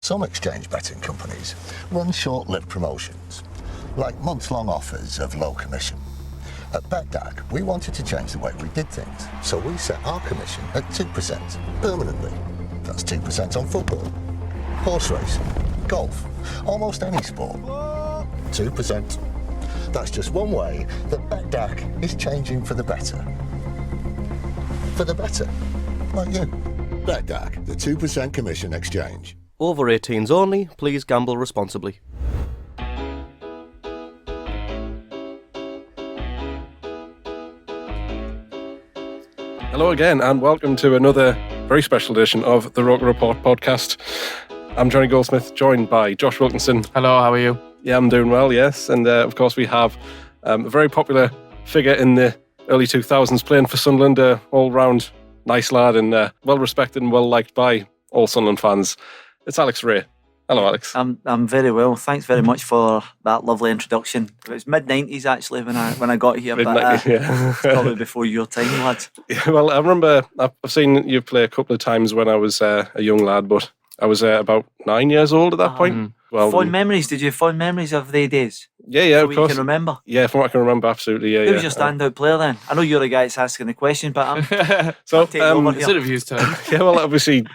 Some exchange betting companies run short-lived promotions, like months-long offers of low commission. At BetDAG, we wanted to change the way we did things, so we set our commission at 2% permanently. That's 2% on football, horse racing, golf, almost any sport. 2%. That's just one way that BetDAG is changing for the better. For the better, like you. BetDAG, the 2% commission exchange. Over 18s only, please gamble responsibly. Hello again, and welcome to another very special edition of the ROKER Report Podcast. I'm Jonny Goldsmith, joined by Josh Wilkinson. Hello, how are you? Yeah, I'm doing well, yes. And of course we have a very popular figure in the early 2000s playing for Sunderland, all-round nice lad and well-respected and well-liked by all Sunderland fans. It's Alex Rae. Hello, Alex. I'm very well. Thanks very much for that lovely introduction. It was mid-90s actually when I got here, but yeah. it's probably before your time, lads. Yeah, well, I remember I've seen you play a couple of times when I was a young lad, but I was about 9 years old at that point. Well, fond memories? Did you have fond memories of the days? Yeah, of course. You can remember? Yeah, from what I can remember, absolutely. Yeah, Who was your standout player then? I know you're the guy that's asking the question, but I'm so taking over It's here. interviews time. yeah, well, obviously.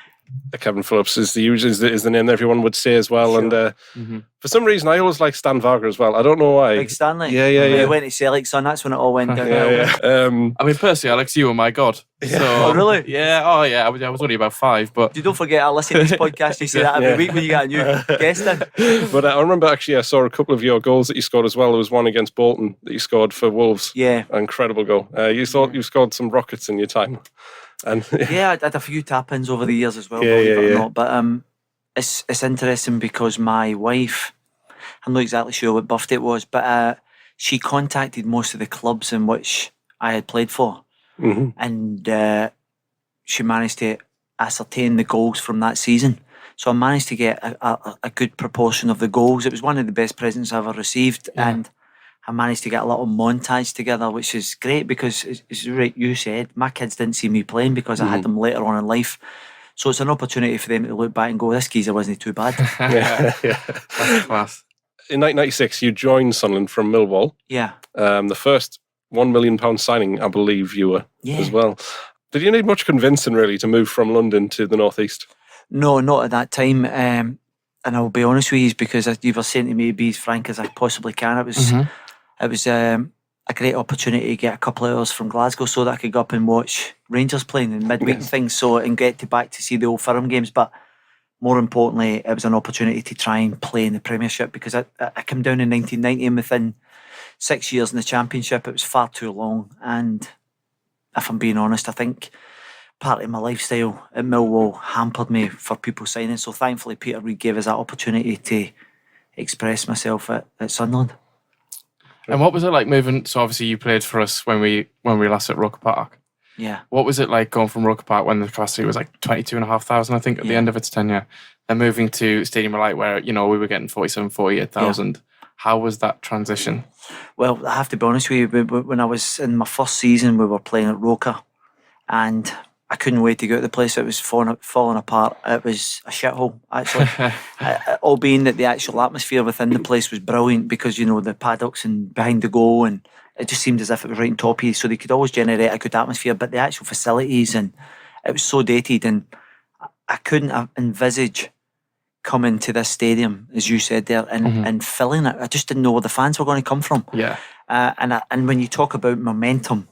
Kevin Phillips is the name that everyone would say as well, Sure. And for some reason I always like Stan Varga as well. I don't know why. Big Stanley. Yeah. He went to Celtic, son. That's when it all went down. Yeah. I mean, personally, Alex, you were my god. Yeah. So, Oh, really? Yeah. Oh, yeah. I was only about 5, but You don't forget, I listen to this podcast. You say that every week when you get a new guest in. But I remember actually I saw a couple of your goals that you scored as well. There was one against Bolton that you scored for Wolves. Yeah. Incredible goal. You scored some rockets in your time. And Yeah, I had a few tap-ins over the years as well, Yeah, believe it or yeah. not. But it's interesting because my wife, I'm not exactly sure what birthday it was, but she contacted most of the clubs in which I had played for, and she managed to ascertain the goals from that season. So I managed to get a good proportion of the goals. It was one of the best presents I ever received, and I managed to get a little montage together, which is great because, as you said, my kids didn't see me playing because I had them later on in life. So it's an opportunity for them to look back and go, this geezer wasn't too bad. yeah. that's class. In 1996 you joined Sunderland from Millwall. Yeah. The first £1 million signing, I believe you were as well. Did you need much convincing really to move from London to the northeast? No, not at that time. And I'll be honest with you, because you were saying to me to be as frank as I possibly can. It was a great opportunity to get a couple of hours from Glasgow so that I could go up and watch Rangers playing in midweek and things, and get back to see the Old Firm games. But more importantly, it was an opportunity to try and play in the Premiership, because I came down in 1990 and within 6 years in the Championship, it was far too long. And if I'm being honest, I think part of my lifestyle at Millwall hampered me for people signing. So thankfully, Peter Reid gave us that opportunity to express myself at Sunderland. And what was it like moving? So obviously you played for us when we were last at Roker Park. Yeah. What was it like going from Roker Park when the capacity was like 22,500, I think, at the end of its tenure, then moving to Stadium of Light where, we were getting 47, 48,000. How was that transition? Well, I have to be honest with you, when I was in my first season, we were playing at Roker, and I couldn't wait to go to the place. It was falling apart. It was a shithole, actually. All being that the actual atmosphere within the place was brilliant, because, the paddocks and behind the goal, and it just seemed as if it was right on top of you, so they could always generate a good atmosphere. But the actual facilities, and it was so dated, and I couldn't envisage coming to this stadium, as you said there, and filling it. I just didn't know where the fans were going to come from. Yeah. And when you talk about momentum,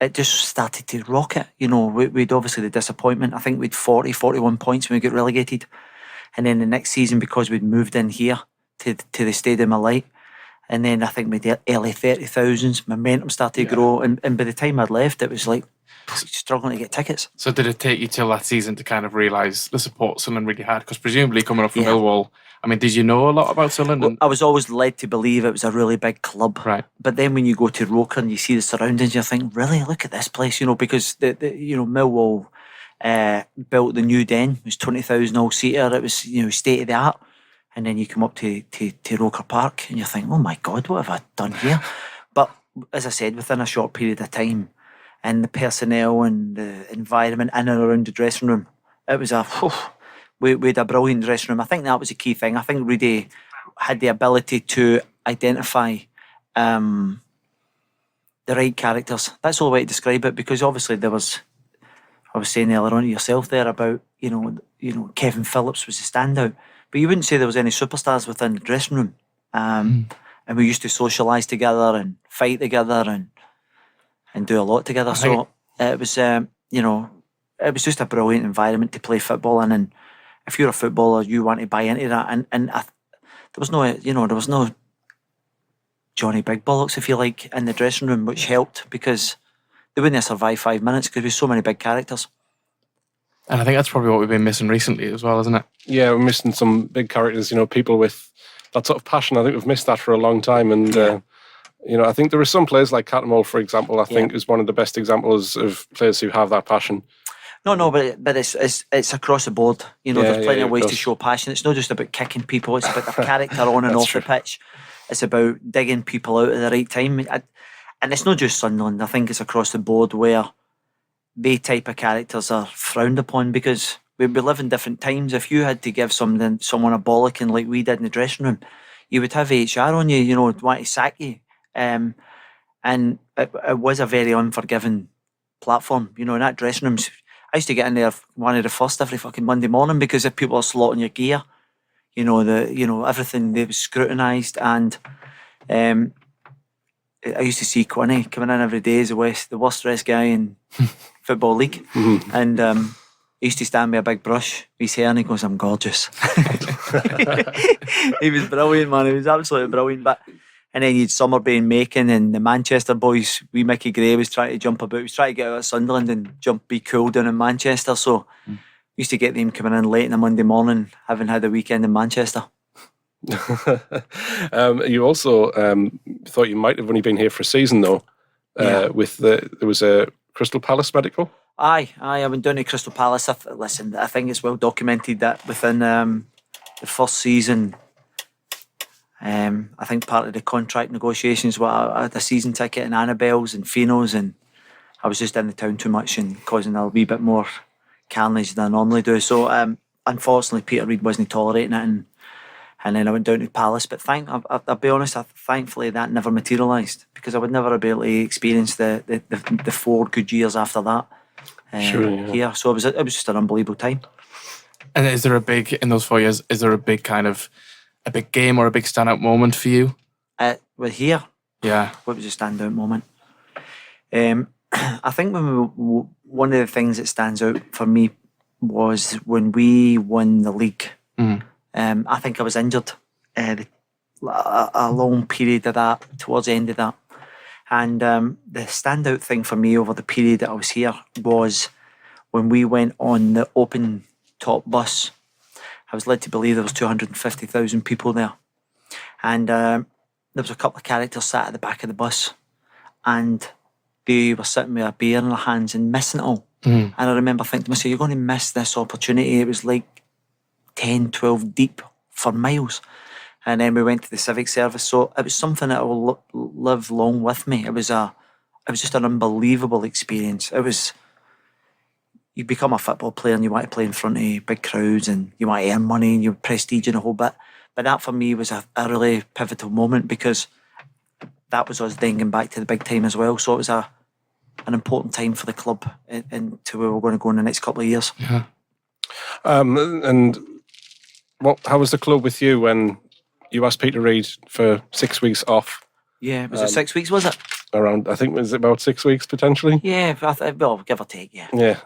it just started to rocket. We'd obviously the disappointment. I think we'd 41 points when we got relegated. And then the next season, because we'd moved in here to the Stadium of Light, and then I think we'd early 30,000s, momentum started to grow. And by the time I'd left, it was like struggling to get tickets. So did it take you till that season to kind of realise the support Sunderland really had? Because presumably coming up from Millwall, I mean, did you know a lot about Sunderland? Well, I was always led to believe it was a really big club. Right. But then when you go to Roker and you see the surroundings, you think, really, look at this place, because Millwall built the new den. It was 20,000 all-seater. It was, state of the art. And then you come up to Roker Park and you think, oh my God, what have I done here? But as I said, within a short period of time, and the personnel and the environment in and around the dressing room, it was we had a brilliant dressing room. I think that was a key thing. I think Reedy had the ability to identify the right characters. That's all the way to describe it, because obviously I was saying earlier on to yourself there about, you know, Kevin Phillips was a standout, but you wouldn't say there was any superstars within the dressing room. And we used to socialise together and fight together and do a lot together. So it was, you know, it was just a brilliant environment to play football in. And if you're a footballer, you want to buy into that. And there was no Jonny Big Bollocks, if you like, in the dressing room, which helped, because they wouldn't have survived 5 minutes because there's so many big characters. And I think that's probably what we've been missing recently as well, isn't it? Yeah, we're missing some big characters, you know, people with that sort of passion. I think we've missed that for a long time. And, you know, I think there are some players like Keano, for example, I think is one of the best examples of players who have that passion. No, but it's across the board. You know, there's plenty of ways to show passion. It's not just about kicking people, it's about their character on and off the pitch. It's about digging people out at the right time. And it's not just Sunderland. I think it's across the board where they type of characters are frowned upon, because we live in different times. If you had to give someone a bollocking like we did in the dressing room, you would have HR on you, you know, want to sack you. And it was a very unforgiving platform. You know, in that dressing room, I used to get in there one of the first every fucking Monday morning, because if people are slotting your gear, you know, everything, they was scrutinised. And I used to see Quinny coming in every day as the worst dressed guy in Football League. And he used to stand with a big brush with his hair, and he goes, "I'm gorgeous." He was brilliant, man. He was absolutely brilliant. And then you'd Summerby and Macon, and the Manchester boys, wee Mickey Gray was trying to jump about. He was trying to get out of Sunderland and be cool down in Manchester. So we used to get them coming in late on a Monday morning, having had a weekend in Manchester. You also thought you might have only been here for a season, though. There was a Crystal Palace medical. Aye, I went down to Crystal Palace. I think it's well documented that within the first season, I think part of the contract negotiations were I had a season ticket and Annabelle's and Fino's, and I was just in the town too much and causing a wee bit more carnage than I normally do. So unfortunately, Peter Reid wasn't tolerating it, and then I went down to Palace. But I'll be honest, thankfully that never materialised, because I would never be able to experience the 4 good years after that here. So it was just an unbelievable time. And is there in those 4 years, is there a big game or a big standout moment for you? With here? Yeah. What was a standout moment? I think one of the things that stands out for me was when we won the league. I think I was injured a long period of that, towards the end of that. And the standout thing for me over the period that I was here was when we went on the open top bus. I was led to believe there was 250,000 people there. And there was a couple of characters sat at the back of the bus, and they were sitting with a beer in their hands and missing it all. And I remember thinking to myself, you're going to miss this opportunity. It was like 10, 12 deep for miles. And then we went to the civic service. So it was something that will live long with me. It was just an unbelievable experience. You become a football player and you want to play in front of big crowds and you want to earn money and you prestige and a whole bit. But that for me was a really pivotal moment, because that was us then going back to the big time as well. So it was an important time for the club and to where we're going to go in the next couple of years. Yeah. And how was the club with you when you asked Peter Reid for 6 weeks off? Yeah, was it 6 weeks, was it? I think it was about 6 weeks potentially. Yeah, well, give or take, yeah. Yeah.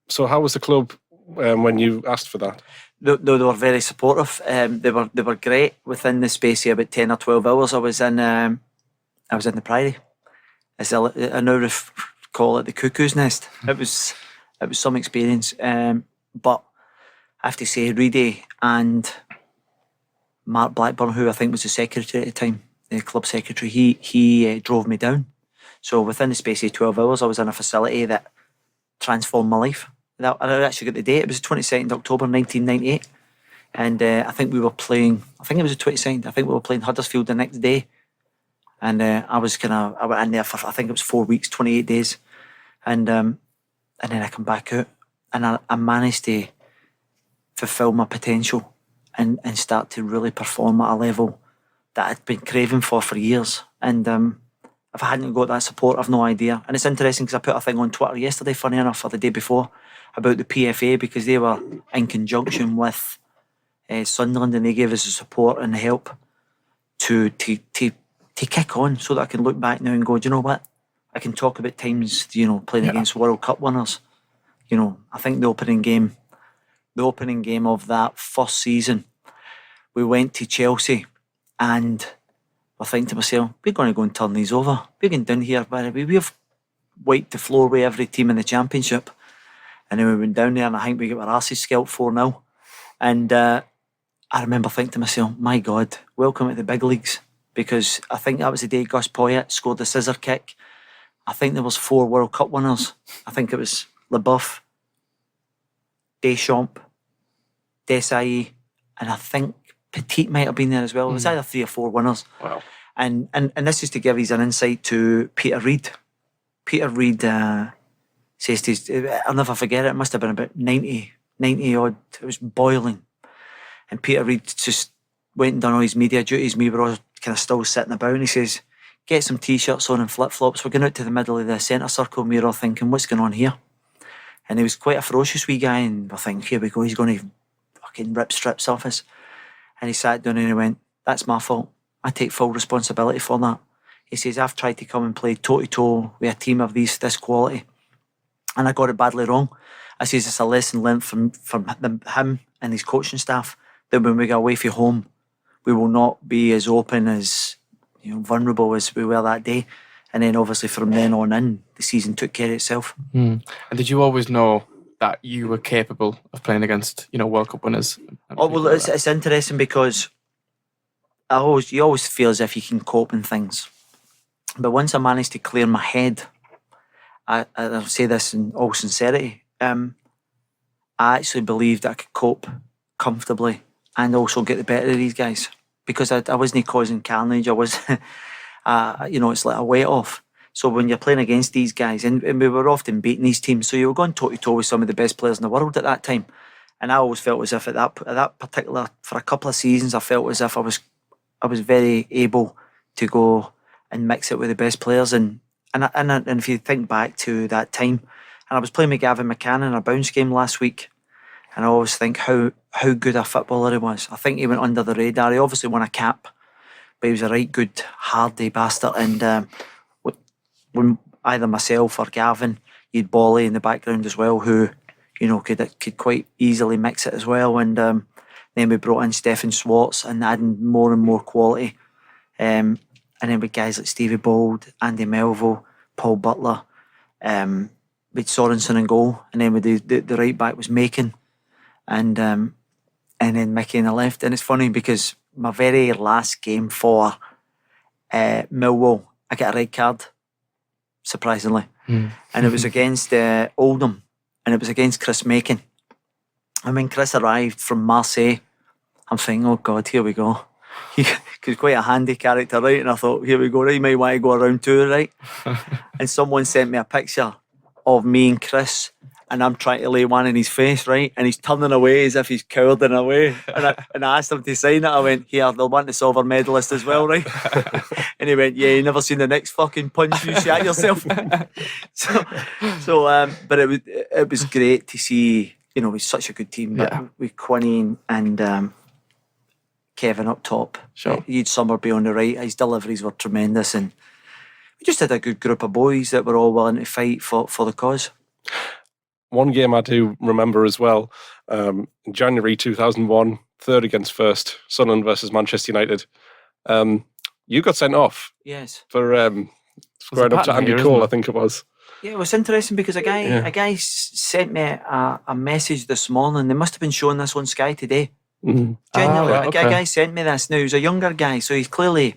So how was the club when you asked for that? They were very supportive. They were great. Within the space of about 10 or 12 hours, I was in the Priory. I now call it the Cuckoo's Nest. It was some experience. But I have to say, Reedy and Mark Blackburn, who I think was the secretary at the time, the club secretary, he drove me down. So within the space of 12 hours, I was in a facility that transformed my life. I actually got the date. It was the 22nd October 1998. And I think we were playing, I think it was the 22nd, I think we were playing Huddersfield the next day. And I went in there for, I think it was 4 weeks, 28 days. And then I come back out. And I managed to fulfil my potential and start to really perform at a level that I'd been craving for years. And if I hadn't got that support, I've no idea. And it's interesting because I put a thing on Twitter yesterday, funny enough, or the day before, about the PFA, because they were in conjunction with Sunderland, and they gave us the support and the help to kick on, so that I can look back now and go, do you know what? I can talk about times, playing against World Cup winners. I think the opening game of that first season, we went to Chelsea, and I think to myself, we're going to go and turn these over. We're going down here, we've wiped the floor with every team in the Championship. And then we went down there, and I think we got our asses scalped 4-0. And I remember thinking to myself, my God, welcome to the big leagues. Because I think that was the day Gus Poyet scored the scissor kick. I think there was 4 World Cup winners. I think it was Leboeuf, Deschamps, Desailly, and I think Petit might have been there as well. It was either 3 or 4 winners. Wow. And this is to give you an insight to Peter Reid. Peter Reid says to his, I'll never forget it, it must have been about 90 odd, it was boiling. And Peter Reid just went and done all his media duties. We were all kind of still sitting about, and he says, get some t-shirts on and flip-flops. We're going out to the middle of the centre circle, and we were all thinking, what's going on here? And he was quite a ferocious wee guy, and we're thinking, here we go, he's going to fucking rip strips off us. And he sat down and he went, that's my fault. I take full responsibility for that. He says, I've tried to come and play toe-to-toe with a team of this quality, and I got it badly wrong. I says, it's a lesson learned from him and his coaching staff, that when we go away from home, we will not be as open, as vulnerable as we were that day. And then obviously from then on in, the season took care of itself. And did you always know that you were capable of playing against, World Cup winners? Oh, well, it's interesting because you always feel as if you can cope in things. But once I managed to clear my head, I'll say this in all sincerity, I actually believed I could cope comfortably and also get the better of these guys, because I wasn't causing carnage. I was, it's like a weight off. So when you're playing against these guys, and we were often beating these teams, so you were going toe-to-toe with some of the best players in the world at that time. And I always felt as if at that particular, for a couple of seasons, I felt as if I was very able to go and mix it with the best players. And if you think back to that time, and I was playing with Gavin McCann in a bounce game last week, and I always think how good a footballer he was. I think he went under the radar. He obviously won a cap, but he was a right good, hardy bastard. And when either myself or Gavin, you'd Bolly in the background as well, who could quite easily mix it as well. And then we brought in Stefan Swartz and adding more and more quality. And then with guys like Stevie Bold, Andy Melville, Paul Butler, with Sorensen in goal, and then with the right back was Macon, and then Mickey in the left. And it's funny because my very last game for Millwall, I got a red card, surprisingly, and it was against Oldham, and it was against Chris Macon. And when Chris arrived from Marseille, I'm thinking, oh God, here we go. He's quite a handy character, right? And I thought, here we go, right? You might want to go around too, right? And someone sent me a picture of me and Chris, and I'm trying to lay one in his face, right? And he's turning away as if he's cowering away. And I asked him to sign it. I went, here, they'll want the silver medalist as well, right? And he went, yeah, you never seen the next fucking punch, you shot yourself. But it was great to see, with such a good team, but with Quinny and Kevin up top. Sure. You'd Summerby on the right. His deliveries were tremendous, and we just had a good group of boys that were all willing to fight for the cause. One game I do remember as well, in January 2001, third against first, Sunderland versus Manchester United. You got sent off. Yes. For squaring up to Andy Cole, I think it was. Yeah, it was interesting because a guy sent me a message this morning. They must have been showing this on Sky today. Mm-hmm. Genuinely, right, a guy sent me this. Now, he's a younger guy, so he's clearly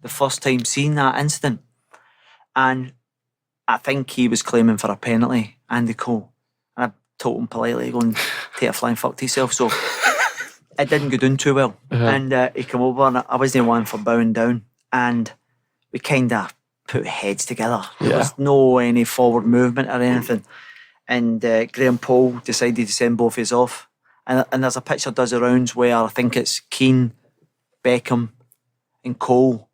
the first time seeing that incident. And I think he was claiming for a penalty, Andy Cole. And I told him politely, go and take a flying fuck to yourself. So it didn't go down too well. And he came over, and I wasn't one for bowing down. And we kind of put heads together. There was no any forward movement or anything. And Graham Paul decided to send both of us off. And there's a picture does the rounds where I think it's Keane, Beckham and Cole.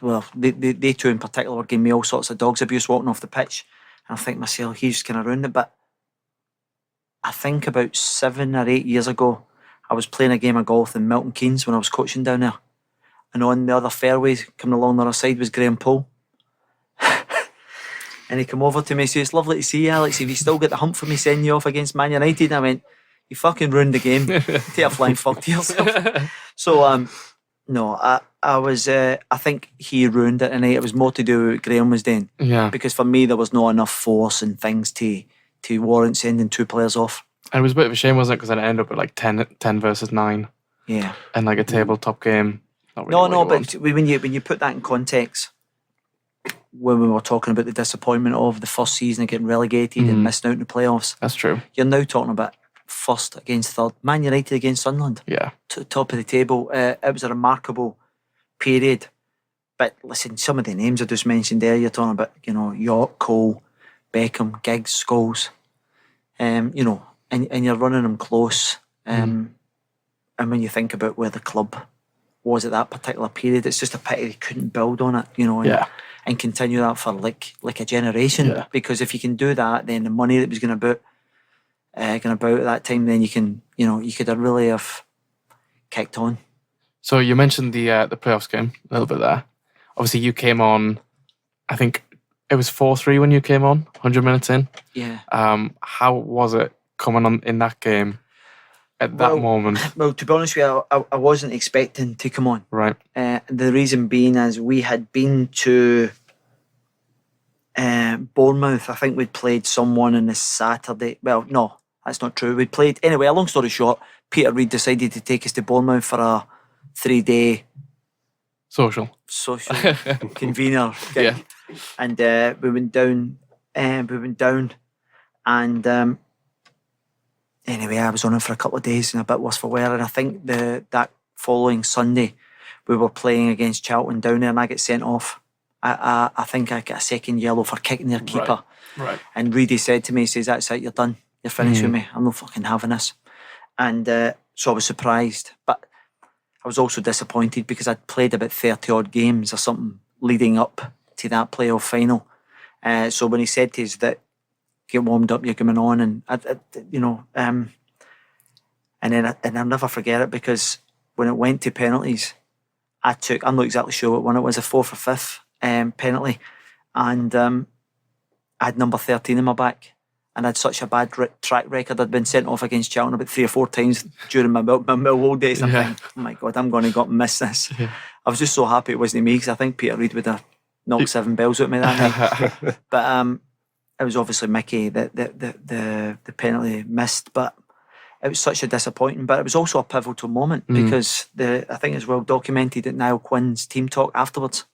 Well, they two in particular were giving me all sorts of dogs abuse walking off the pitch. And I think myself, he's kind of ruined it. But I think about 7 or 8 years ago, I was playing a game of golf in Milton Keynes when I was coaching down there. And on the other fairways, coming along the other side, was Graham Poole. And he came over to me and said, "It's lovely to see you, Alex. Have you still got the hump for me sending you off against Man United?" And I went, "You fucking ruined the game. Take a flying fuck to yourself." So, no, I think he ruined it, and it was more to do with what Graham was doing. Yeah. Because for me, there was not enough force and things to warrant sending 2 players off. And it was a bit of a shame, wasn't it? Because then it ended up at like 10 versus 9. Yeah. And like a tabletop game. Not really No, what you but when you put that in context, when we were talking about the disappointment of the first season of getting relegated and missing out in the playoffs, That's true. you're now talking about first against third. Man United against Sunderland. Yeah. Top of the table. It was a remarkable period. But listen, some of the names I just mentioned there, you're talking about, York, Cole, Beckham, Giggs, Scholes. And you're running them close. And when you think about where the club was at that particular period, it's just a pity they couldn't build on it, and continue that for like a generation. Yeah. Because if you can do that, then the money that was going about at that time, then you could have really have kicked on. So you mentioned the playoffs game a little bit there. Obviously, you came on, I think it was 4-3 when you came on, 100 minutes in. Yeah. How was it coming on in that game at that moment? Well, to be honest with you, I wasn't expecting to come on. Right. The reason being is we had been to Bournemouth. I think we'd played someone on the Saturday. Well, no, that's not true. We'd played... Anyway, a long story short, Peter Reid decided to take us to Bournemouth for a 3-day... Social convener gig. Yeah. And we went down and anyway, I was on it for a couple of days and a bit worse for wear. And I think that following Sunday we were playing against Charlton down there and I get sent off. I think I got a second yellow for kicking their keeper. Right. And Reedy said to me, he says, "That's it, you're done. You're finished with me. I'm not fucking having this." And so I was surprised. But I was also disappointed because I'd played about 30 odd games or something leading up to that playoff final. So when he said to us that, "Get warmed up, you're coming on," and and then I'll never forget it because when it went to penalties, I'm not exactly sure what one it was, a 4th or 5th penalty, and I had number 13 in my back. And I had such a bad track record. I'd been sent off against Charlton about 3 or 4 times during my Millwall days. I'm thinking, "Oh my God, I'm going to go and miss this." Yeah. I was just so happy it wasn't me because I think Peter Reid would have knocked 7 bells at me that night. But it was obviously Mickey that the penalty missed. But it was such a disappointing. But it was also a pivotal moment because I think it's well documented at Niall Quinn's team talk afterwards.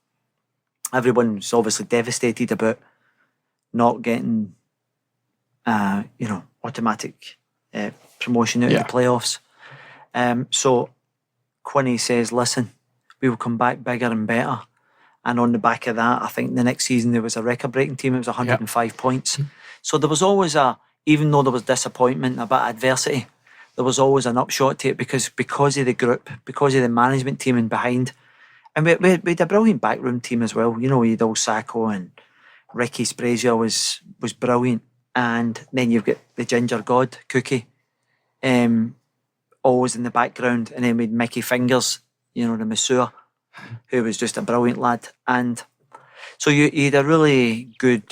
Everyone's obviously devastated about not getting automatic promotion out of the playoffs. So Quinny says, "Listen, we will come back bigger and better." And on the back of that, I think the next season there was a record-breaking team. It was 105 points. So there was always even though there was disappointment, a bit of adversity, there was always an upshot to it because of the group, because of the management team and behind. And we had a brilliant backroom team as well. We had old Sacco and Ricky Sprazier was brilliant. And then you've got the Ginger God, Cookie, always in the background. And then we had Mickey Fingers, the masseur, who was just a brilliant lad. And so you had a really good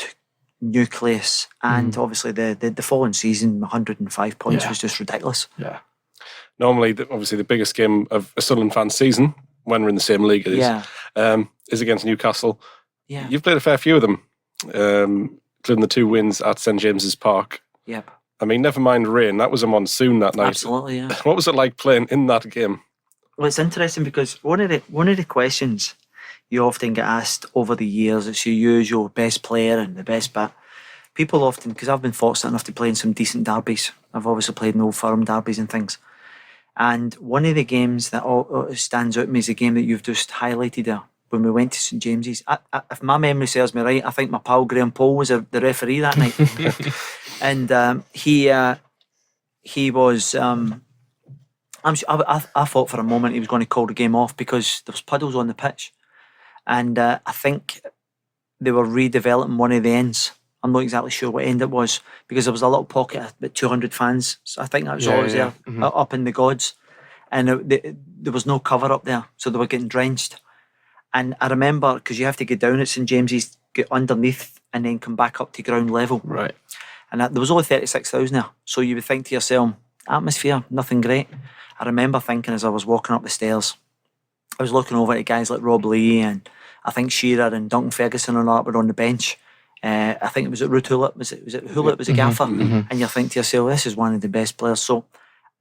nucleus. And obviously the following season, 105 points was just ridiculous. Yeah. Normally, obviously, the biggest game of a Sunderland fan season, when we're in the same league is against Newcastle. Yeah. You've played a fair few of them, including the 2 wins at St James's Park. Yep. I mean, never mind rain, that was a monsoon that night. Absolutely, yeah. What was it like playing in that game? Well, it's interesting because one of the questions you often get asked over the years, it's your usual best player and the best bat. People often, because I've been fortunate enough to play in some decent derbies. I've obviously played in Old Firm derbies and things. And one of the games that stands out to me is the game that you've just highlighted there, when we went to St James's. If my memory serves me right, I think my pal Graham Poole was the referee that night. And he was I thought for a moment he was going to call the game off because there was puddles on the pitch, and I think they were redeveloping one of the ends. I'm not exactly sure what end it was because there was a little pocket of about 200 fans. So I think that was always there, up in the gods, and there was no cover up there, so they were getting drenched. And I remember, because you have to get down at St James's, get underneath, and then come back up to ground level. Right. And there was only 36,000 there, so you would think to yourself, atmosphere, nothing great. I remember thinking as I was walking up the stairs, I was looking over at guys like Rob Lee and I think Shearer and Duncan Ferguson and all that were on the bench. I think it was at Ruth Hulett. Was it Hulett was a gaffer? And you think to yourself, this is one of the best players. So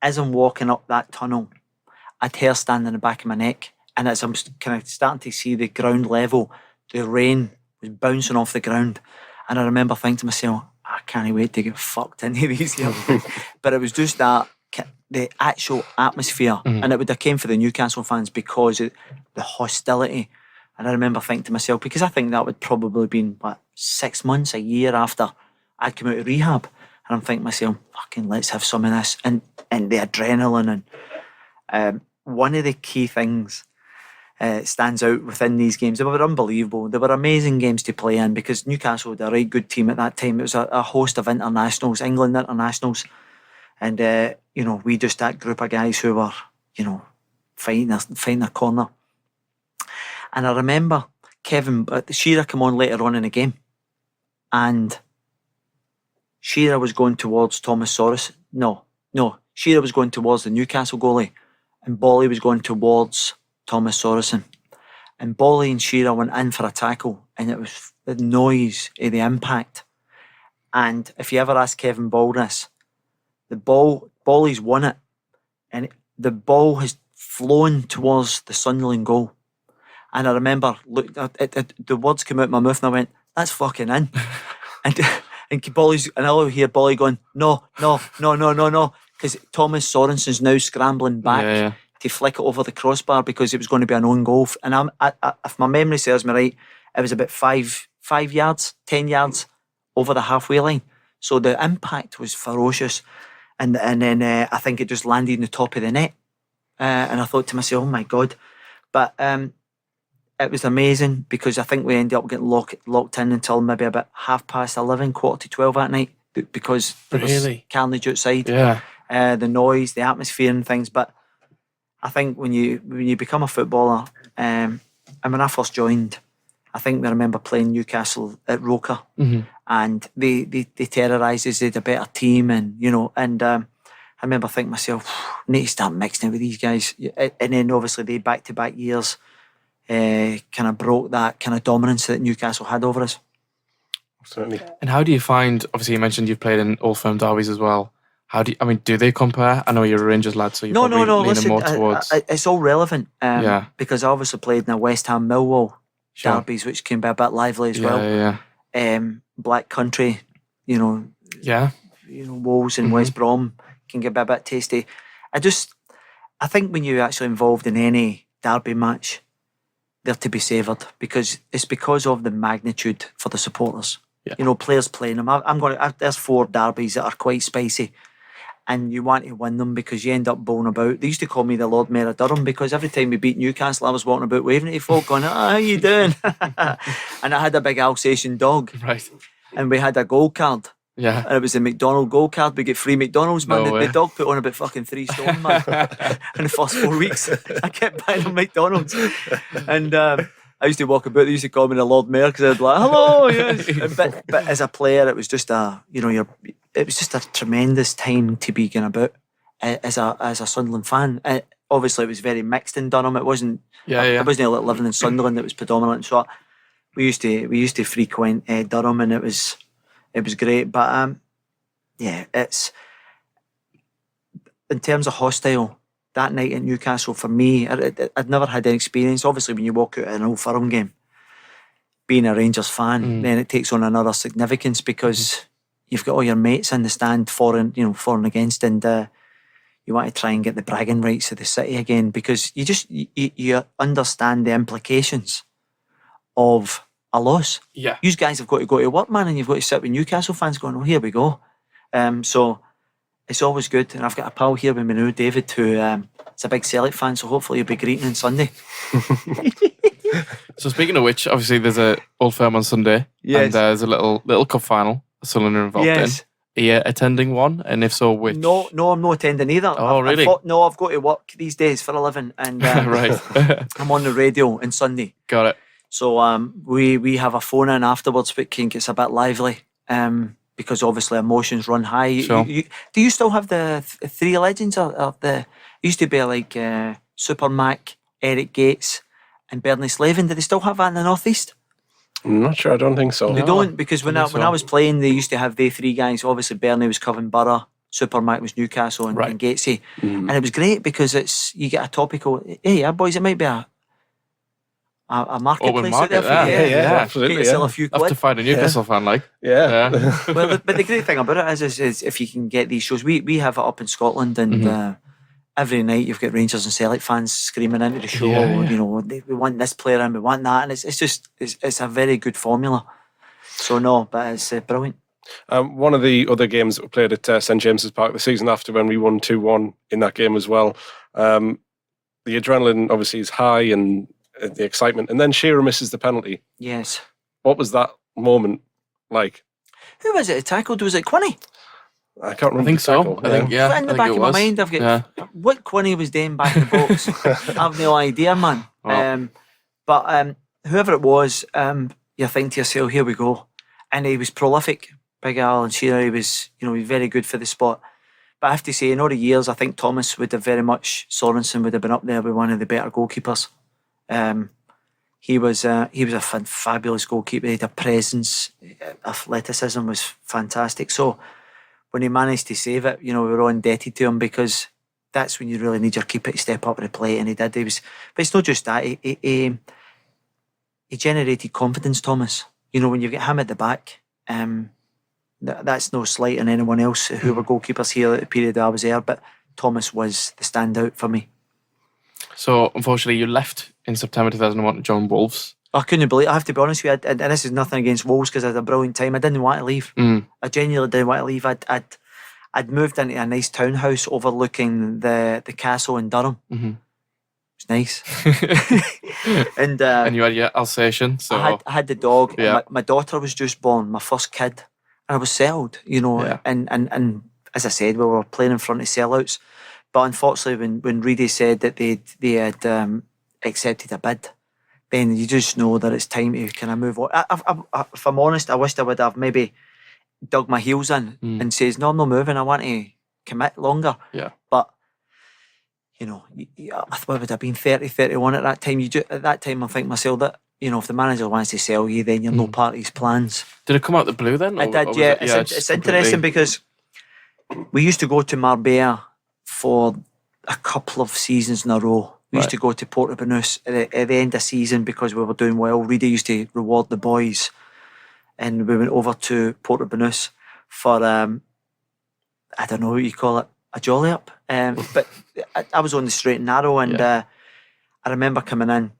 as I'm walking up that tunnel, I'd hair stand in the back of my neck, and as I'm kind of starting to see the ground level, the rain was bouncing off the ground, and I remember thinking to myself, I can't wait to get fucked into these here. But it was just that, the actual atmosphere, and it would have came for the Newcastle fans because of the hostility. And I remember thinking to myself, because I think that would probably have been 6 months, a year after I'd come out of rehab, and I'm thinking to myself, fucking let's have some of this, and the adrenaline. And one of the key things stands out within these games. They were unbelievable. They were amazing games to play in because Newcastle had a right good team at that time. It was a host of internationals, England internationals. And, we just that group of guys who were, fighting their corner. And I remember Shearer came on later on in the game. And Shearer was going towards Thomas Soros. No. Shearer was going towards the Newcastle goalie. And Bolly was going towards Thomas Sorensen. And Bolly and Shearer went in for a tackle. And it was the noise of the impact. And if you ever ask Kevin Ball this, Bolly's won it, and the ball has flown towards the Sunderland goal. And I remember, the words came out my mouth, and I went, "That's fucking in." and Bolly's, and I'll hear Bolly going, "No," because Thomas Sorensen's now scrambling back to flick it over the crossbar because it was going to be an own goal. And if my memory serves me right, it was about 5 yards, 10 yards over the halfway line. So the impact was ferocious. And then I think it just landed in the top of the net. And I thought to myself, oh my God. But it was amazing because I think we ended up getting locked in until maybe about 11:30, 11:45 that night because there was carnage outside. Yeah. The noise, the atmosphere and things. But I think when you become a footballer, and when I first joined, I think I remember playing Newcastle at ROKER, and they terrorised us. They had a better team, and I remember thinking to myself, I need to start mixing it with these guys. And then obviously they back-to-back years kind of broke that kind of dominance that Newcastle had over us. Certainly. And how do you find? Obviously, you mentioned you've played in Old Firm derbies as well. Do they compare? I know you're a Rangers lad, so you're probably leaning listen, more towards. It's all relevant. Because I obviously played in the West Ham Millwall derbies, which can be a bit lively as well. Black Country, Wolves and West Brom can get a bit tasty. I think when you're actually involved in any derby match, they're to be savoured because of the magnitude for the supporters. Yeah. Players playing them. There's 4 derbies that are quite spicy, and you want to win them because you end up bowling about. They used to call me the Lord Mayor of Durham because every time we beat Newcastle, I was walking about waving to folk going, how you doing? And I had a big Alsatian dog. Right. And we had a gold card. Yeah. And it was a McDonald gold card. We get free McDonald's, man. No the dog put on about fucking 3 stone, man. In the first 4 weeks. I kept buying them McDonald's. And I used to walk about, they used to call me the Lord Mayor because I'd be like, hello, yes. But as a player, it was just it was just a tremendous time to be going about as a Sunderland fan. Obviously, it was very mixed in Durham. It wasn't. It wasn't like living in Sunderland. It was predominant. So we used to frequent Durham, and it was great. But it's in terms of hostile. That night at Newcastle, for me, I'd never had any experience. Obviously, when you walk out of an Old Firm game, being a Rangers fan, then it takes on another significance because you've got all your mates in the stand for and against, and you want to try and get the bragging rights of the city again because you understand the implications of a loss. Yeah. You guys have got to go to work, man, and you've got to sit with Newcastle fans going, oh, here we go. So It's always good, and I've got a pal here with me now, David, who is a big Celtic fan, so hopefully he'll be greeting on Sunday. So speaking of which, obviously there's a Old Firm on Sunday, and there's a little cup final Sunderland are involved in. Are you attending one? And if so, which? No, I'm not attending either. Oh, really? I've got to work these days for a living, and right. I'm on the radio on Sunday. Got it. So we have a phone in afterwards, but gets a bit lively, because obviously emotions run high. Sure. Do you still have the three legends? Or it used to be like Super Mac, Eric Gates, and Bernie Slavin. Do they still have that in the Northeast? I'm not sure. I don't think so. They don't, because when I was playing, they used to have the three guys. Obviously, Bernie was Covent Borough, Super Mac was Newcastle, and Gatesy. And it was great because you get a topical. Hey, yeah, boys, it might be a marketplace out there for you. Yeah, absolutely. Get yourself a few Have quid. to find a Newcastle fan, like. Yeah. Well, but the great thing about it is if you can get these shows, we have it up in Scotland, and every night you've got Rangers and Celtic fans screaming into the show. You know, we want this player and we want that, and it's a very good formula. So no, but it's brilliant. One of the other games that we played at St James's Park the season after, when we won 2-1 in that game as well, the adrenaline obviously is high and the excitement, and then Shearer misses the penalty. Yes. What was that moment like? Who was it who tackled? Was it Quinny? I can't remember. I think so. Tackle. I think, yeah. In the back of my mind, I've got what Quinny was doing back in the box. I've no idea, man. Oh. But whoever it was, you think to yourself, here we go. And he was prolific, Big Alan Shearer. He was very good for the spot. But I have to say, in all the years, I think Thomas would have Sorensen would have been up there with one of the better goalkeepers. He was a fabulous goalkeeper. He had a presence, athleticism was fantastic. So when he managed to save it, we were all indebted to him, because that's when you really need your keeper to step up to the plate, and he did. But it's not just that. He generated confidence, Thomas. When you get him at the back, that's no slight on anyone else who were goalkeepers here at the period I was there, but Thomas was the standout for me. So, unfortunately, you left in September 2001 to join Wolves. I couldn't believe it. I have to be honest with you, and this is nothing against Wolves, because I had a brilliant time. I didn't want to leave. I genuinely didn't want to leave. I'd moved into a nice townhouse overlooking the castle in Durham. It was nice. and you had your Alsatian. So I had the dog. Yeah. My daughter was just born, my first kid, and I was settled. Yeah. And as I said, we were playing in front of sellouts. But unfortunately, when Reedy said that they had accepted a bid, then you just know that it's time to kind of move on. If I'm honest, I wished I would have maybe dug my heels in and says, no, I'm not moving. I want to commit longer. Yeah. But, I thought it would have been 30, 31 at that time. At that time, I think myself that, if the manager wants to sell you, then you're no part of his plans. Did it come out the blue then? I did, yeah. It's interesting because we used to go to Marbella for a couple of seasons in a row. We used to go to Portobello at the end of season because we were doing well. Reedy used to reward the boys, and we went over to Portobello for I don't know what you call it, a jolly up. But I was on the straight and narrow, and I remember coming in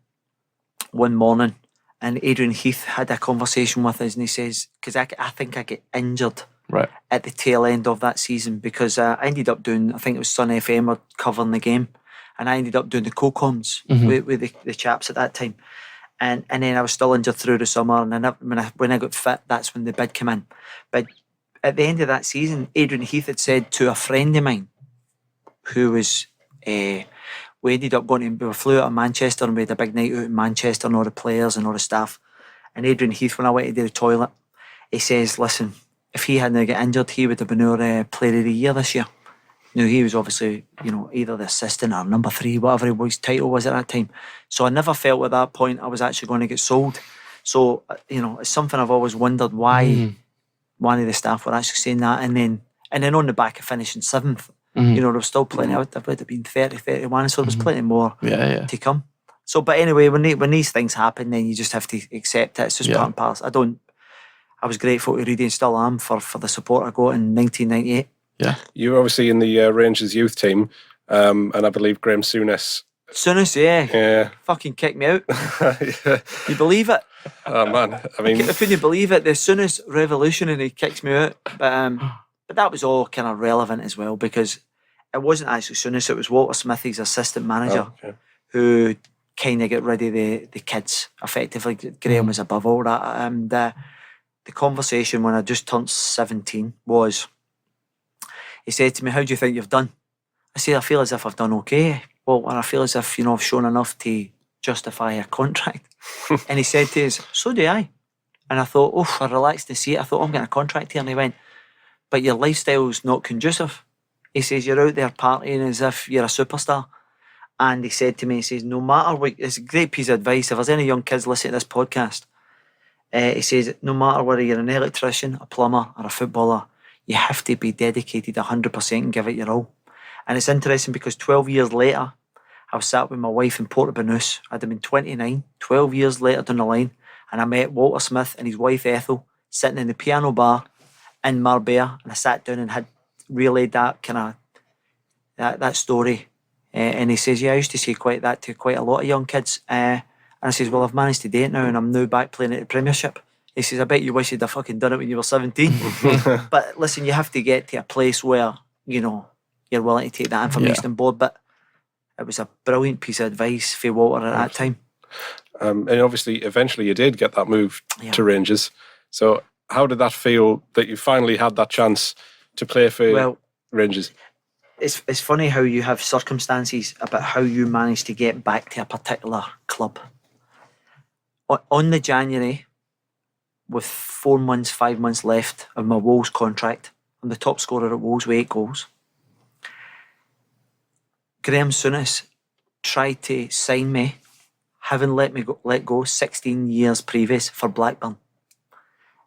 one morning, and Adrian Heath had a conversation with us, and he says, because I think I get injured at the tail end of that season, because I ended up doing, I think it was Sun FM were covering the game, and I ended up doing the co-coms with the chaps at that time. And then I was still injured through the summer, and then when I got fit, that's when the bid came in. But at the end of that season, Adrian Heath had said to a friend of mine, who was, we ended up we flew out of Manchester, and we had a big night out in Manchester, and all the players and all the staff. And Adrian Heath, when I went to do the toilet, he says, listen, if he hadn't got injured, he would have been our player of the year this year. He was obviously, either the assistant or number 3, whatever his title was at that time. So I never felt at that point I was actually going to get sold. So, it's something I've always wondered why one of the staff were actually saying that. And then on the back of finishing 7th, there was still plenty. I would have been 30, 31, so there was plenty more to come. So, but anyway, when these things happen, then you just have to accept it. It's just part and parcel. I was grateful to Reedy, and still am, for the support I got in 1998. Yeah, you were obviously in the Rangers youth team, and I believe Graham Souness. Yeah. Fucking kicked me out. You believe it? Oh man, I mean, I couldn't believe it. The Souness revolution, and he kicks me out. But But that was all kind of relevant as well, because it wasn't actually Souness, it was Walter Smith, his assistant manager, who kind of got rid of the kids. Effectively, Graham was above all that. And the conversation when I just turned 17 was, he said to me, "How do you think you've done?" I said, "I feel as if I've done okay. Well, I feel as if, I've shown enough to justify a contract." And he said to us, "So do I." And I thought, I relaxed to see it. I thought, I'm getting a contract here. And he went, "But your lifestyle's not conducive." He says, "You're out there partying as if you're a superstar." And he said to me, he says, "No matter what," it's a great piece of advice. If there's any young kids listening to this podcast, he says, "No matter whether you're an electrician, a plumber, or a footballer, you have to be dedicated 100% and give it your all." And it's interesting because 12 years later, I was sat with my wife in Portabanus. I'd have been 29, 12 years later down the line, and I met Walter Smith and his wife Ethel sitting in the piano bar in Marbella, and I sat down and had relayed that kind of that story. And he says, "Yeah, I used to say that to quite a lot of young kids." And I says, "Well, I've managed to do it now, and I'm now back playing at the Premiership." He says, "I bet you wish you'd have fucking done it when you were 17. But listen, you have to get to a place where, you're willing to take that information on board. But it was a brilliant piece of advice for Walter at that time. And obviously, eventually you did get that move to Rangers. So how did that feel that you finally had that chance to play for Rangers? It's funny how you have circumstances about how you manage to get back to a particular club. On the January, with 4 months, 5 months left of my Wolves contract, I'm the top scorer at Wolves with 8 goals. Graham Souness tried to sign me, having let go 16 years previous for Blackburn.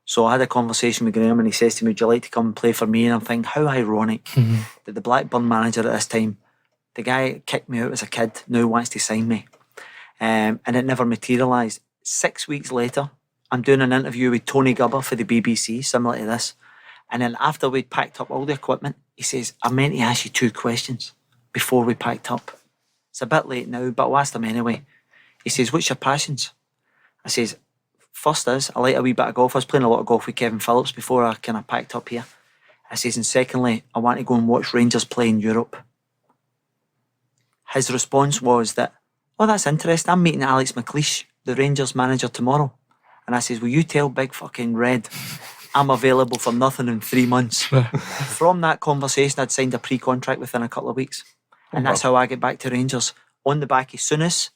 So I had a conversation with Graham and he says to me, "Would you like to come and play for me?" And I'm thinking, how ironic that the Blackburn manager at this time, the guy that kicked me out as a kid, now wants to sign me. And it never materialised. 6 weeks later, I'm doing an interview with Tony Gubber for the BBC, similar to this. And then after we'd packed up all the equipment, he says, "I meant to ask you 2 questions before we packed up. It's a bit late now, but I'll ask them anyway." He says, "What's your passions?" I says, "First is, I like a wee bit of golf. I was playing a lot of golf with Kevin Phillips before I kind of packed up here." I says, "And secondly, I want to go and watch Rangers play in Europe." His response was that, "Oh, that's interesting. I'm meeting Alex McLeish, the Rangers manager, tomorrow." And I says, "Will you tell Big fucking Red I'm available for nothing in 3 months?" From that conversation, I'd signed a pre-contract within a couple of weeks. And that's how I get back to Rangers. On the back of Souness,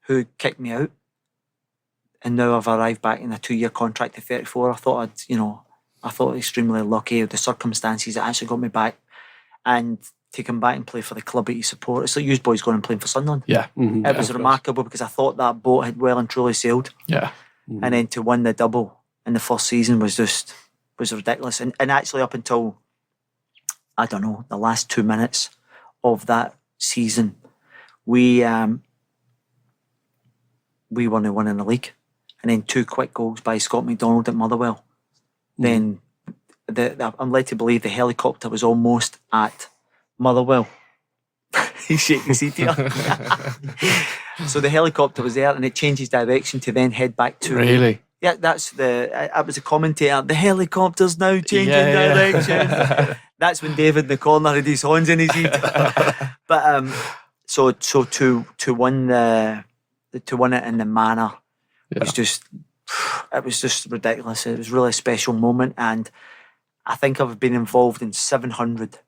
who kicked me out. And now I've arrived back in a 2-year contract at 34. I thought extremely lucky with the circumstances that actually got me back. And to come back and play for the club that you support. It's like you boys going and playing for Sunderland. Yeah. It was remarkable because I thought that boat had well and truly sailed. Yeah. And then to win the double in the first season was ridiculous. And actually up until, I don't know, the last 2 minutes of that season, we weren't winning the league. And then 2 quick goals by Scott McDonald at Motherwell. Then I'm led to believe the helicopter was almost at Motherwell. He's shaking his head here. So the helicopter was there and it changes direction to then head back to... Really? Yeah, I was a commentator. "The helicopter's now changing direction." That's when David in the corner had his horns in his head. But so to win it in the manner was just ridiculous. It was really a special moment, and I think I've been involved in 700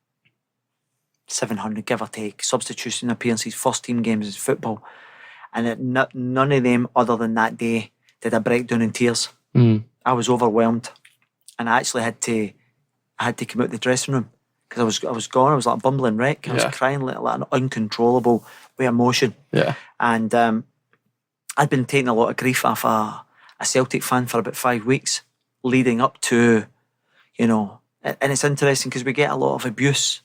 give or take substitution appearances, first team games in football, and none of them other than that day did I break down in tears. I was overwhelmed, and I actually had to come out the dressing room because I was gone. I was like a bumbling wreck. I was crying like an uncontrollable with emotion. Yeah, and I'd been taking a lot of grief off a Celtic fan for about 5 weeks leading up to, and it's interesting because we get a lot of abuse.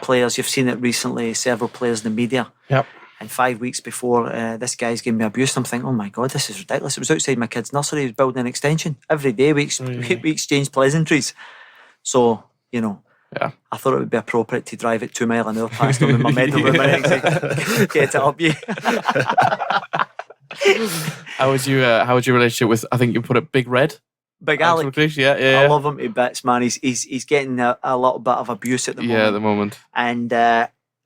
Players. You've seen it recently. Several players in the media. Yep. And 5 weeks before this guy's giving me abuse, I'm thinking, "Oh my God, this is ridiculous." It was outside my kid's nursery. He was building an extension. Every day we exchanged pleasantries. So, I thought it would be appropriate to drive it 2 mile an hour past him with my medal room and say, "Get it up, you." How was your relationship with, I think you put it, Big Red? Big Alec. Yeah. I love him to bits, man. He's getting a little bit of abuse at the moment. Yeah, at the moment. And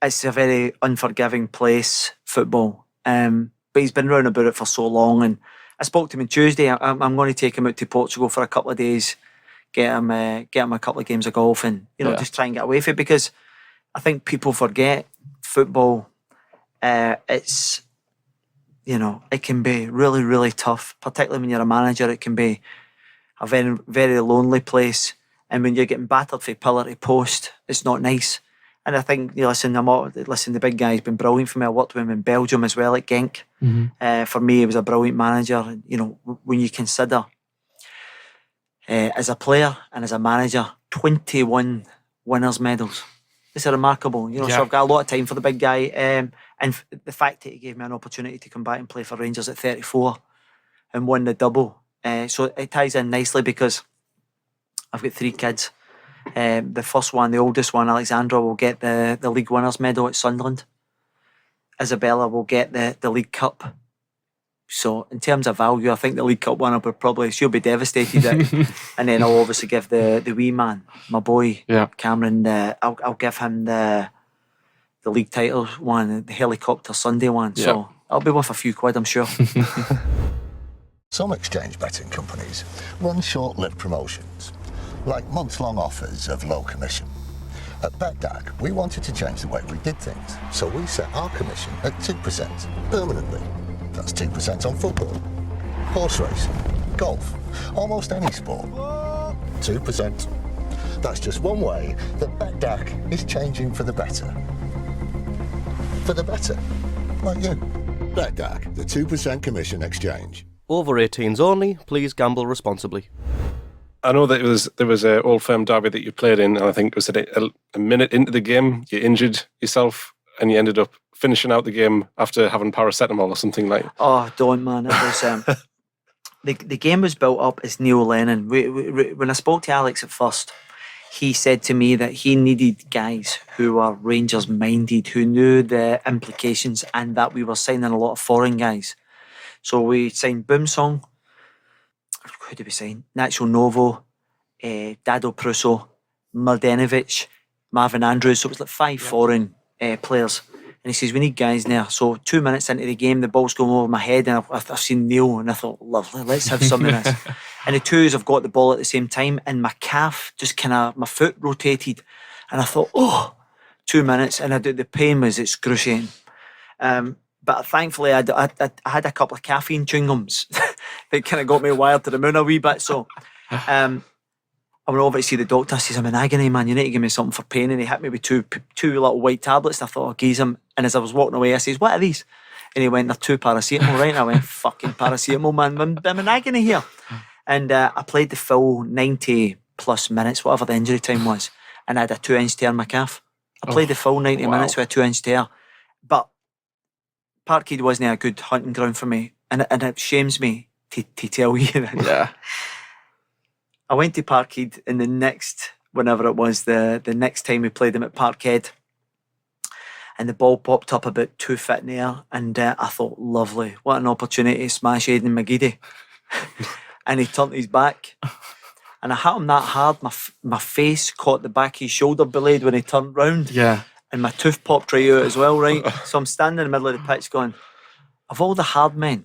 it's a very unforgiving place, football. But he's been round about it for so long. And I spoke to him on Tuesday. I'm going to take him out to Portugal for a couple of days, get him a couple of games of golf, and just try and get away from it, because I think people forget football. It's it can be really, really tough, particularly when you're a manager. It can be a very, very lonely place, and when you're getting battered from pillar to post, it's not nice. And I think, the big guy's been brilliant for me. I worked with him in Belgium as well at Genk. For me, he was a brilliant manager. When you consider as a player and as a manager, 21 winners' medals. It's remarkable. So I've got a lot of time for the big guy. And the fact that he gave me an opportunity to come back and play for Rangers at 34 and win the double. So it ties in nicely, because I've got 3 kids. The first one, the oldest one, Alexandra, will get the league winners medal at Sunderland. Isabella will get the League Cup. So in terms of value, I think the League Cup winner she'll be devastated at. And then I'll obviously give the wee man, my boy, Cameron, I'll give him the league title one, the helicopter Sunday one. Yeah. So I'll be worth a few quid, I'm sure. Some exchange betting companies run short-lived promotions, like months-long offers of low commission. At BetDAG, we wanted to change the way we did things, so we set our commission at 2% permanently. That's 2% on football, horse racing, golf, almost any sport. 2%. That's just one way that BetDAG is changing for the better. For the better, like you. BetDAG, the 2% commission exchange. Over 18s only, please gamble responsibly. I know that there was an Old Firm derby that you played in, and I think it was a minute into the game, you injured yourself, and you ended up finishing out the game after having paracetamol or something like that. Oh, don't, man. It was the game was built up as Neil Lennon. When I spoke to Alex at first, he said to me that he needed guys who were Rangers minded, who knew the implications, and that we were signing a lot of foreign guys. So we signed Boomsong. Who did we sign? Nacho Novo, Dado Prusso, Mladenovic, Marvin Andrews. So it was like 5 foreign players. And he says, we need guys there. So 2 minutes into the game, the ball's going over my head, and I've seen Neil, and I thought, lovely, let's have some of this. And the twos have got the ball at the same time, and my calf just my foot rotated. And I thought, 2 minutes, and the pain was excruciating. But thankfully, I had a couple of caffeine chewing gums that kind of got me wired to the moon a wee bit. So I went over to see the doctor. I says, I'm in agony, man. You need to give me something for pain. And he hit me with two little white tablets. And I thought, I'll geese him. And as I was walking away, I says, what are these? And he went, they're 2 paracetamol, right? And I went, fucking paracetamol, man. I'm in agony here. And I played the full 90 plus minutes, whatever the injury time was. And I had a 2-inch tear in my calf. I played the full 90 minutes with a 2-inch tear. But Parkhead wasn't a good hunting ground for me, and it shames me to tell you that. Yeah. I went to Parkhead, and the next time we played them at Parkhead, and the ball popped up about 2 feet in the air, and I thought, lovely, what an opportunity to smash Aidan McGeady. And he turned his back, and I hit him that hard, my face caught the back of his shoulder blade when he turned round. Yeah. And my tooth popped right out as well, right? So I'm standing in the middle of the pitch going, of all the hard men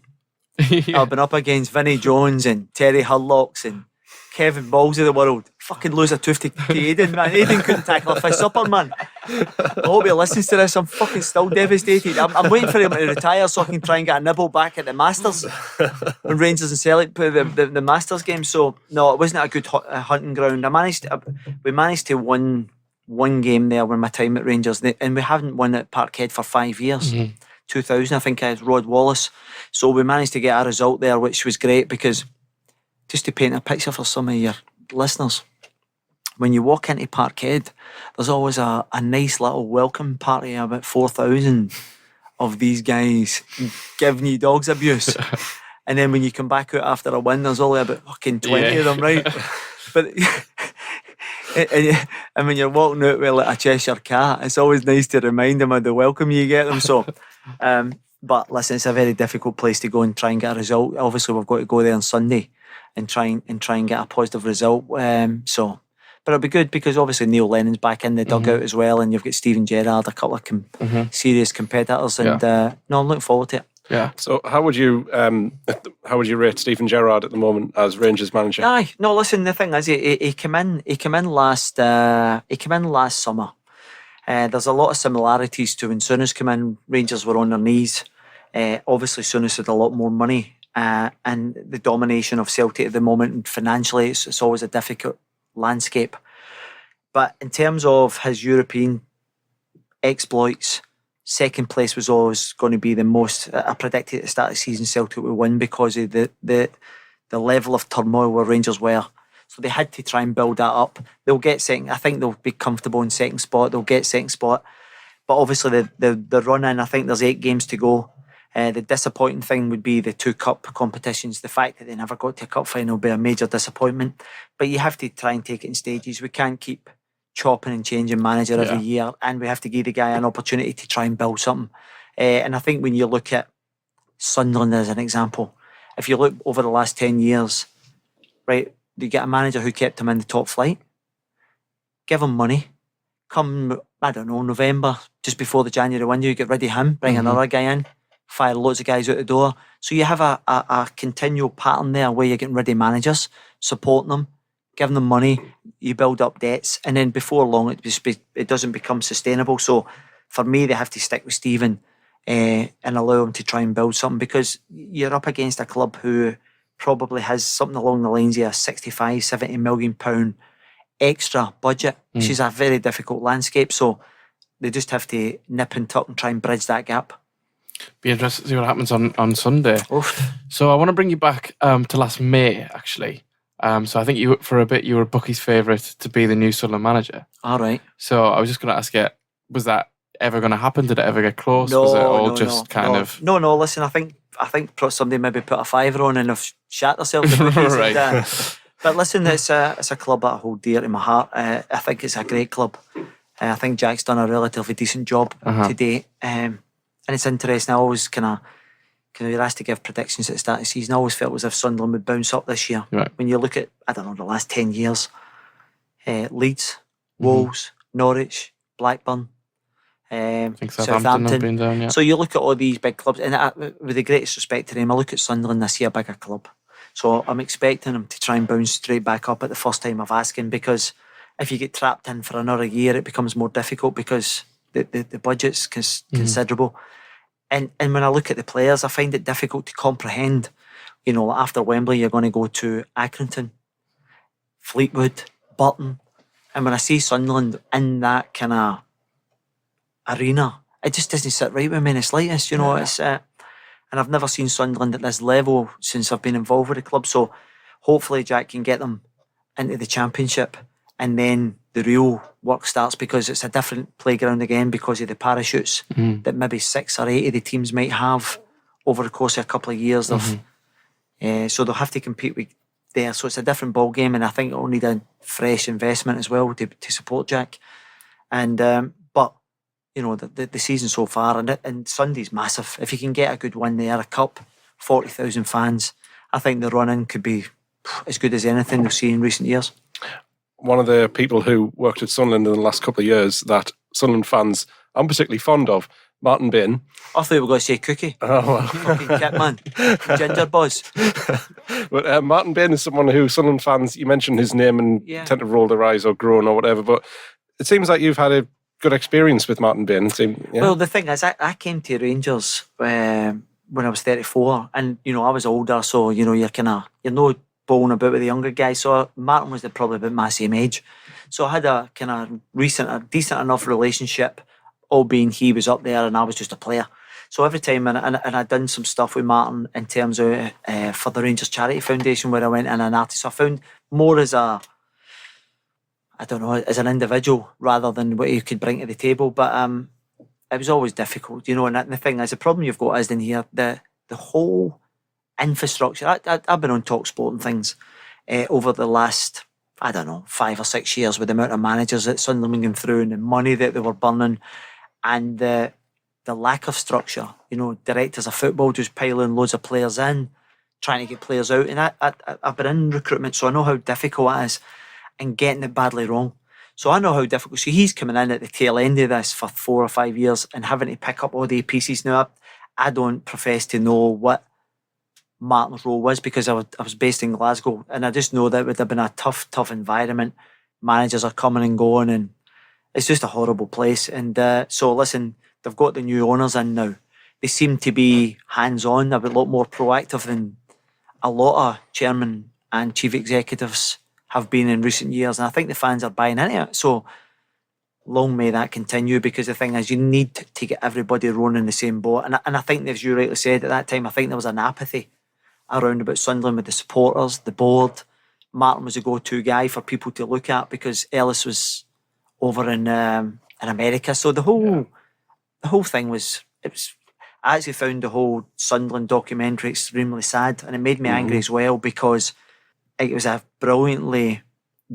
I've been up against, Vinnie Jones and Terry Hurlocks and Kevin Balls of the world, fucking lose a tooth to Aidan, man. Aidan couldn't tackle a fist upper, man. I hope he listens to this. I'm fucking still devastated. I'm waiting for him to retire so I can try and get a nibble back at the Masters when Rangers and Celtic play the Masters game. So, no, it wasn't a good hunting ground. We managed to win one game there when my time at Rangers, and we haven't won at Parkhead for 5 years. 2000, I think, I had Rod Wallace. So we managed to get a result there, which was great, because just to paint a picture for some of your listeners, when you walk into Parkhead, there's always a nice little welcome party, about 4,000 of these guys giving you dogs abuse. And then when you come back out after a win, there's only about fucking 20 of them, right? But and when you're walking out with like a Cheshire cat, it's always nice to remind them of the welcome you get them. So, but listen, it's a very difficult place to go and try and get a result. Obviously, we've got to go there on Sunday and try and get a positive result. But it'll be good because obviously Neil Lennon's back in the dugout as well, and you've got Steven Gerrard, a couple of serious competitors, and no, I'm looking forward to it. Yeah. So how would you rate Steven Gerrard at the moment as Rangers manager? Aye, no. Listen, the thing is, he came in last summer. There's a lot of similarities to when Souness came in. Rangers were on their knees. Obviously, Souness had a lot more money, and the domination of Celtic at the moment, and financially, it's always a difficult landscape. But in terms of his European exploits, second place was always going to be the most. I predicted at the start of the season Celtic would win because of the level of turmoil where Rangers were. So they had to try and build that up. They'll get second. I think they'll be comfortable in second spot. They'll get second spot. But obviously the run in, I think there's 8 games to go. The disappointing thing would be the 2 cup competitions. The fact that they never got to a cup final will be a major disappointment. But you have to try and take it in stages. We can't keep chopping and changing manager every year, and we have to give the guy an opportunity to try and build something. And I think when you look at Sunderland as an example, if you look over the last 10 years, right, you get a manager who kept him in the top flight, give him money, come, I don't know, November, just before the January window, you get rid of him, bring another guy in, fire loads of guys out the door. So you have a continual pattern there where you're getting rid of managers, supporting them, giving them money, you build up debts, and then before long it doesn't become sustainable. So for me, they have to stick with Stephen and allow him to try and build something, because you're up against a club who probably has something along the lines of a 65, 70 million pound extra budget, which is a very difficult landscape. So they just have to nip and tuck and try and bridge that gap. Be interested to see what happens on Sunday. Oof. So I want to bring you back to last May, actually. So I think you were Bucky's favourite to be the new Sunderland manager. All right. So I was just going to ask you, was that ever going to happen? Did it ever get close? No, was it all no, just no, kind no. of... No, listen, I think somebody maybe put a fiver on and have shat themselves. Right. But listen, it's a club that I hold dear to my heart. I think it's a great club. I think Jack's done a relatively decent job to date. And it's interesting. I always kind of you're asked to give predictions at the start of the season. I always felt as if Sunderland would bounce up this year. Right. When you look at, I don't know, the last 10 years, Leeds, Wolves, Norwich, Blackburn, I think Southampton have been down, yeah. So you look at all these big clubs, and with the greatest respect to them, I look at Sunderland, I see a bigger club. So I'm expecting them to try and bounce straight back up at the first time of asking, because if you get trapped in for another year, it becomes more difficult because the budget's considerable. And when I look at the players, I find it difficult to comprehend. You know, after Wembley, you're going to go to Accrington, Fleetwood, Burton. And when I see Sunderland in that kind of arena, it just doesn't sit right with me in the slightest. You know, it's and I've never seen Sunderland at this level since I've been involved with the club. So hopefully Jack can get them into the Championship, and then the real work starts, because it's a different playground again because of the parachutes that maybe 6 or 8 of the teams might have over the course of a couple of years. So they'll have to compete with there. So it's a different ball game, and I think it'll need a fresh investment as well to support Jack. And but you know, the season so far, and Sunday's massive. If you can get a good win there, a cup, 40,000 fans, I think the run-in could be as good as anything we've seen in recent years. One of the people who worked at Sunderland in the last couple of years that Sunderland fans I'm particularly fond of, Martin Bain. I thought you were going to say Cookie. Oh, well. Fucking Kitman. Ginger Buzz. But Martin Bain is someone who Sunderland fans, you mentioned his name and tend to roll their eyes or groan or whatever, but it seems like you've had a good experience with Martin Bain. Well, the thing is, I came to Rangers when I was 34, and you know, I was older, so you know, you're no bowling about with the younger guys. So Martin was probably about my same age, so I had a kind of decent enough relationship, all being he was up there and I was just a player. So every time, and I'd done some stuff with Martin in terms of for the Rangers Charity Foundation, where I went in an artist. So I found more as as an individual rather than what you could bring to the table. But it was always difficult, you know. And the thing is, the problem you've got is in here, the whole infrastructure. I've been on TalkSport and things over the last, 5 or 6 years, with the amount of managers that Sunderland going through and the money that they were burning, and the lack of structure. You know, directors of football just piling loads of players in, trying to get players out. And I've been in recruitment, so I know how difficult it is, and getting it badly wrong. So I know how difficult. So he's coming in at the tail end of this for 4 or 5 years and having to pick up all the pieces. Now, I don't profess to know what Martin's role was, because I was based in Glasgow, and I just know that it would have been a tough environment. Managers are coming and going, and it's just a horrible place. And so listen, they've got the new owners in now. They seem to be hands-on, a lot more proactive than a lot of chairman and chief executives have been in recent years, and I think the fans are buying into it. So long may that continue, because the thing is, you need to get everybody rowing in the same boat. And I think, as you rightly said, at that time, I think there was an apathy around about Sunderland with the supporters, the board. Martin was a go-to guy for people to look at because Ellis was over in America. So the whole thing was, I actually found the whole Sunderland documentary extremely sad, and it made me angry as well, because it was a brilliantly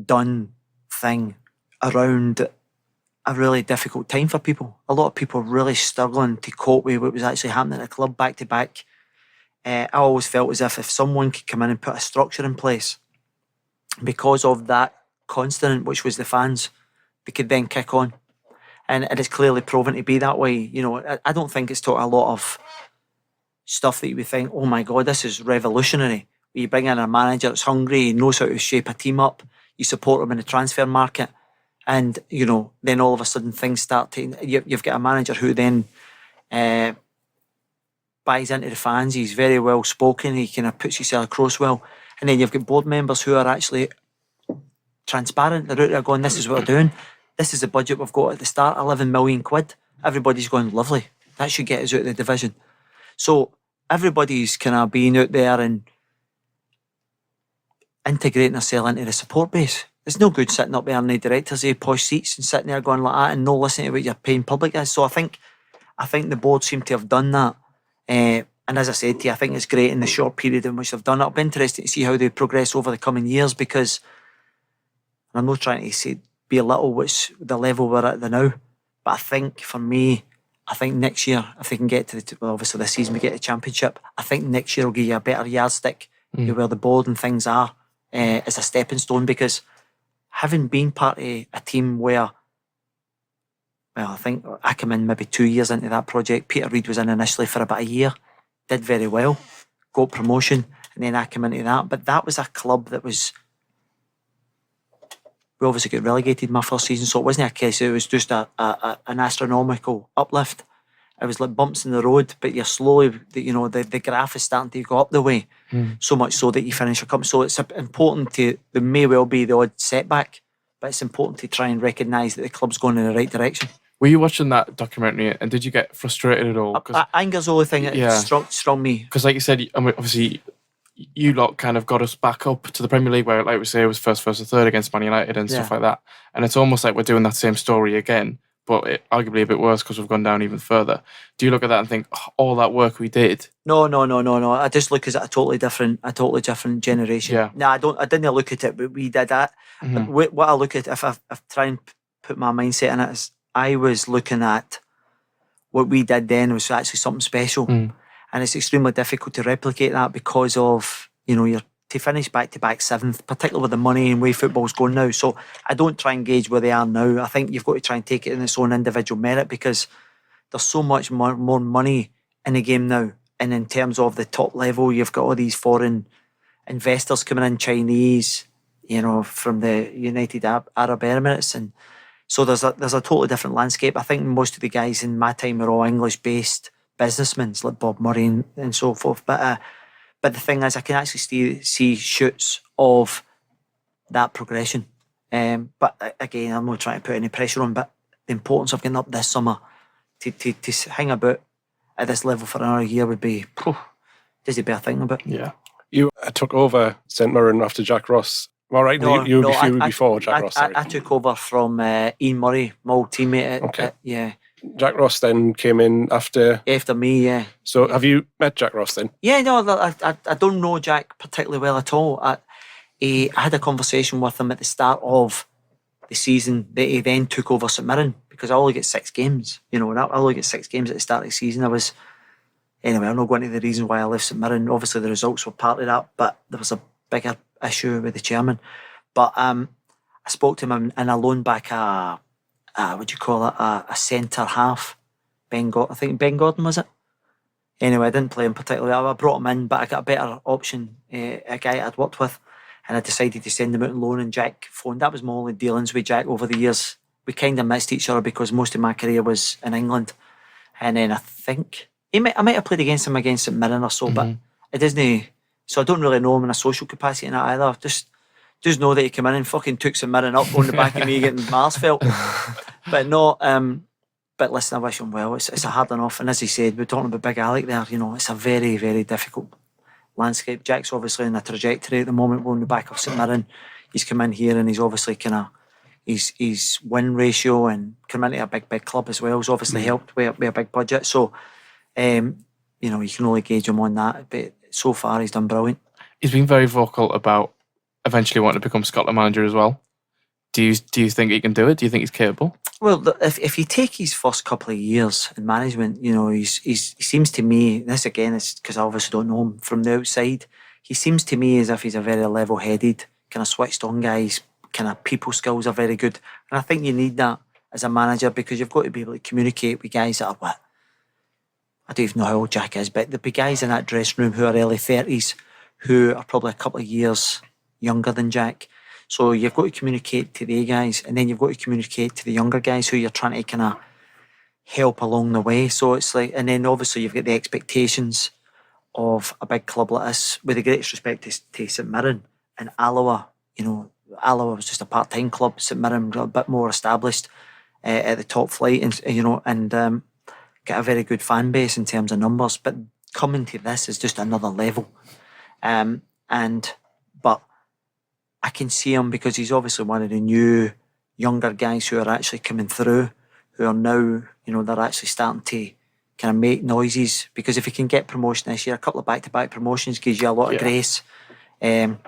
done thing around a really difficult time for people. A lot of people really struggling to cope with what was actually happening at the club back to back. I always felt as if someone could come in and put a structure in place, because of that constant, which was the fans, they could then kick on. And it's clearly proven to be that way. You know, I don't think it's taught a lot of stuff that you would think, oh my God, this is revolutionary. You bring in a manager that's hungry, he knows how to shape a team up, you support him in the transfer market, and, you know, then all of a sudden things start to... You've got a manager who then buys into the fans, he's very well spoken, he kind of puts himself across well, and then you've got board members who are actually transparent. They're out there going, this is what we're doing, this is the budget we've got at the start, 11 million quid. Everybody's going, lovely, that should get us out of the division. So everybody's kind of being out there and integrating themselves into the support base. It's no good sitting up there in the directors' posh seats and sitting there going like that and no listening to what your paying public is. So I think the board seem to have done that. And as I said to you, I think it's great in the short period in which they've done it. It'll be interesting to see how they progress over the coming years, because I'm not trying to say belittle what's the level we're at now, but I think for me, I think next year, if they can get to well, obviously this season we get the championship, I think next year will give you a better yardstick to where the board and things are as a stepping stone, because having been part of a team where, well, I think I came in maybe 2 years into that project. Peter Reid was in initially for about a year, did very well, got promotion, and then I came into that. But that was a club that was, we obviously got relegated my first season, so it wasn't a case, it was just an astronomical uplift. It was like bumps in the road, but you're slowly, you know, the graph is starting to go up the way, so much so that you finish a cup. So it's important to, there may well be the odd setback, but it's important to try and recognise that the club's going in the right direction. Were you watching that documentary and did you get frustrated at all? Anger's the only thing that struck me. Because like you said, I mean, obviously you lot kind of got us back up to the Premier League where, like we say, it was first or third against Man United and stuff like that. And it's almost like we're doing that same story again, but arguably a bit worse because we've gone down even further. Do you look at that and think, oh, all that work we did? No. I just look at it a totally different generation. Yeah. No, I didn't look at it, but we did that. Mm-hmm. But what I look at, if I try and put my mindset in it, is I was looking at what we did then was actually something special. And it's extremely difficult to replicate that because of, you know, you're to finish back-to-back seventh, particularly with the money and way football's going now. So I don't try and gauge where they are now. I think you've got to try and take it in its own individual merit, because there's so much more money in the game now. And in terms of the top level, you've got all these foreign investors coming in, Chinese, you know, from the United Arab Emirates. And so there's a totally different landscape. I think most of the guys in my time were all English-based businessmen, like Bob Murray and so forth. But the thing is, I can actually see shoots of that progression. But again, I'm not trying to put any pressure on, but the importance of getting up this summer to hang about at this level for another year would be, does it be a thing about? Yeah. You took over St Mirren after Jack Ross. All right, you were before Jack Ross. Sorry. I took over from Ian Murray, my old teammate. Okay. Yeah. Jack Ross then came in after me, yeah. So have you met Jack Ross then? Yeah, no, I don't know Jack particularly well at all. I had a conversation with him at the start of the season that he then took over St Mirren, because I only get 6 games. You know, I only get 6 games at the start of the season. I was Anyway, I'm not going into the reason why I left St Mirren. Obviously, the results were part of that, but there was a bigger issue with the chairman. But I spoke to him and I loaned back a centre half. I think Ben Gordon was it? Anyway, I didn't play him particularly. I brought him in, but I got a better option, a guy I'd worked with, and I decided to send him out on loan, and Jack phoned. That was my only dealings with Jack over the years. We kind of missed each other because most of my career was in England. And then I think I might have played against him against St Mirren or so, but it isn't. So I don't really know him in a social capacity in that either. Just know that he came in and fucking took St Mirren up on the back of me getting Mars felt. But no, but listen, I wish him well. It's a hard enough. And as he said, we're talking about Big Alec there, you know, it's a very, very difficult landscape. Jack's obviously in a trajectory at the moment, on the back of St Mirren. He's come in here and he's obviously his win ratio and come into a big club as well has obviously helped with a big budget. So, you know, you can only gauge him on that. But so far, he's done brilliant. He's been very vocal about eventually wanting to become Scotland manager as well. Do you think he can do it? Do you think he's capable? Well, if you take his first couple of years in management, you know, he seems to me, this again is because I obviously don't know him from the outside, he seems to me as if he's a very level-headed, kind of switched on guy. His kind of people skills are very good. And I think you need that as a manager because you've got to be able to communicate with guys that are what? I don't even know how old Jack is, but there'll be guys in that dressing room who are early 30s who are probably a couple of years younger than Jack. So you've got to communicate to the guys and then you've got to communicate to the younger guys who you're trying to kind of help along the way. So it's like, and then obviously you've got the expectations of a big club like this, with the greatest respect to St Mirren and Alloa. You know, Alloa was just a part-time club. St Mirren got a bit more established at the top flight, and you know, and get a very good fan base in terms of numbers. But coming to this is just another level, but I can see him because he's obviously one of the new younger guys who are actually coming through, who are now, you know, they're actually starting to kind of make noises, because if he can get promotion this year, a couple of back-to-back promotions gives you a lot of grace. And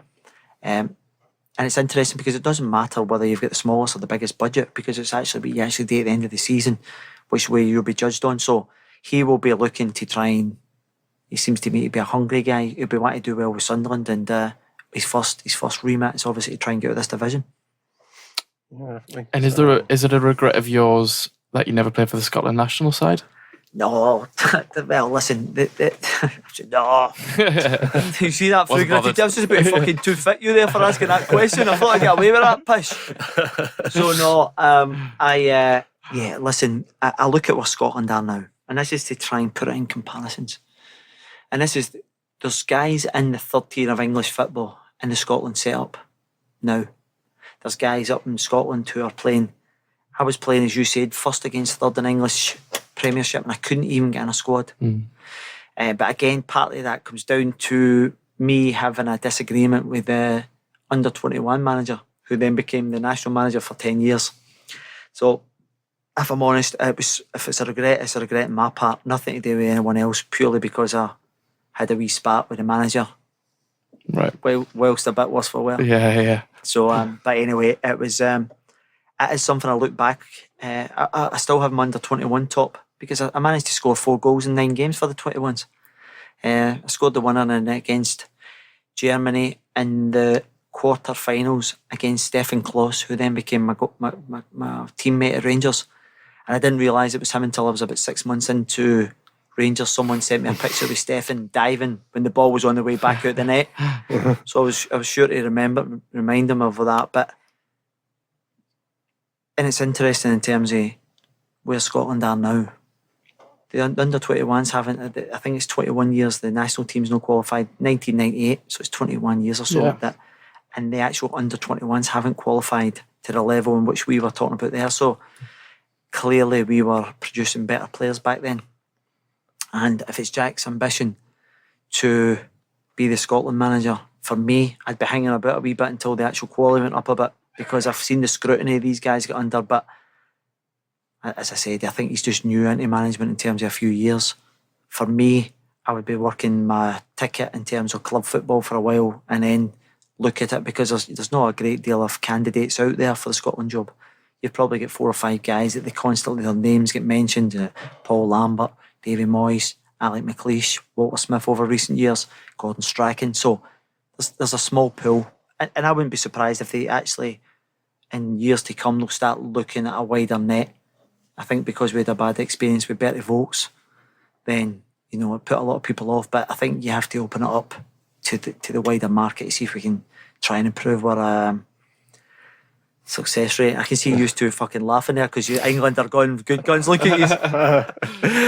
it's interesting because it doesn't matter whether you've got the smallest or the biggest budget, because it's actually what you actually do at the end of the season, which way you'll be judged on. So he will be looking to try and, he seems to me to be a hungry guy. He'll be wanting to do well with Sunderland, and his first remit is obviously to try and get out of this division. Yeah, and is it a regret of yours that you never played for the Scotland national side? No. Well, listen. No. You see that? I was just about to fucking too fit you there for asking that question. I thought I'd get away with that pish. So no, listen, I look at where Scotland are now, and this is to try and put it in comparisons. And there's guys in the third tier of English football in the Scotland setup now. There's guys up in Scotland who are playing. I was playing, as you said, first against third in English Premiership, and I couldn't even get in a squad. But again, partly that comes down to me having a disagreement with the under-21 manager, who then became the national manager for 10 years. So, if I'm honest, if it's a regret, it's a regret on my part. Nothing to do with anyone else, purely because I had a wee spat with the manager. Right. Well, whilst a bit worse for wear. Yeah. So, but anyway, it was. It is something I look back. I still have my under-21 top, because I managed to score 4 goals in 9 games for the 21s. I scored the winner against Germany in the quarter-finals against Stefan Klos, who then became my teammate at Rangers. And I didn't realise it was him until I was about 6 months into Rangers. Someone sent me a picture of Stefan diving when the ball was on the way back out the net. So I was sure to remind him of that. And it's interesting in terms of where Scotland are now. The under-21s haven't, I think it's 21 years, the national team's not qualified, 1998, so it's 21 years or so. And the actual under-21s haven't qualified to the level in which we were talking about there. So clearly we were producing better players back then. And if it's Jack's ambition to be the Scotland manager, for me, I'd be hanging about a wee bit until the actual quality went up a bit, because I've seen the scrutiny these guys get under. But as I said, I think he's just new into management in terms of a few years. For me, I would be working my ticket in terms of club football for a while and then look at it, because there's not a great deal of candidates out there for the Scotland job. You've probably got 4 or 5 guys that their names get mentioned: Paul Lambert, Davy Moyes, Alec McLeish, Walter Smith over recent years, Gordon Strachan. So there's a small pool. And I wouldn't be surprised if they actually, in years to come, they'll start looking at a wider net. I think because we had a bad experience with Bertie Vogts, then, you know, it put a lot of people off. But I think you have to open it up to the wider market to see if we can try and improve our success rate. I can see you two fucking laughing there because England are going good guns. Look at you.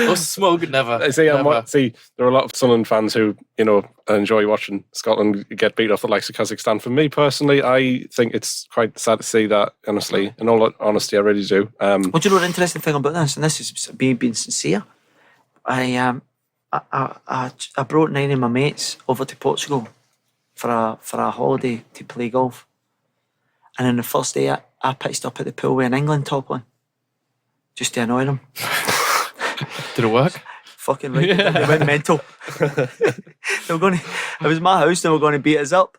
Us smoke never. See, never. There are a lot of Sunderland fans who, you know, enjoy watching Scotland get beat off the likes of Kazakhstan. For me personally, I think it's quite sad to see that, honestly. In all honesty, I really do. Well, do you know the interesting thing about this? And this is me being sincere. I brought 9 of my mates over to Portugal for a holiday to play golf. And on the first day, I pitched up at the pool with an England top on, just to annoy them. Did it work? Fucking right. They went mental. It was my house, they were going to beat us up.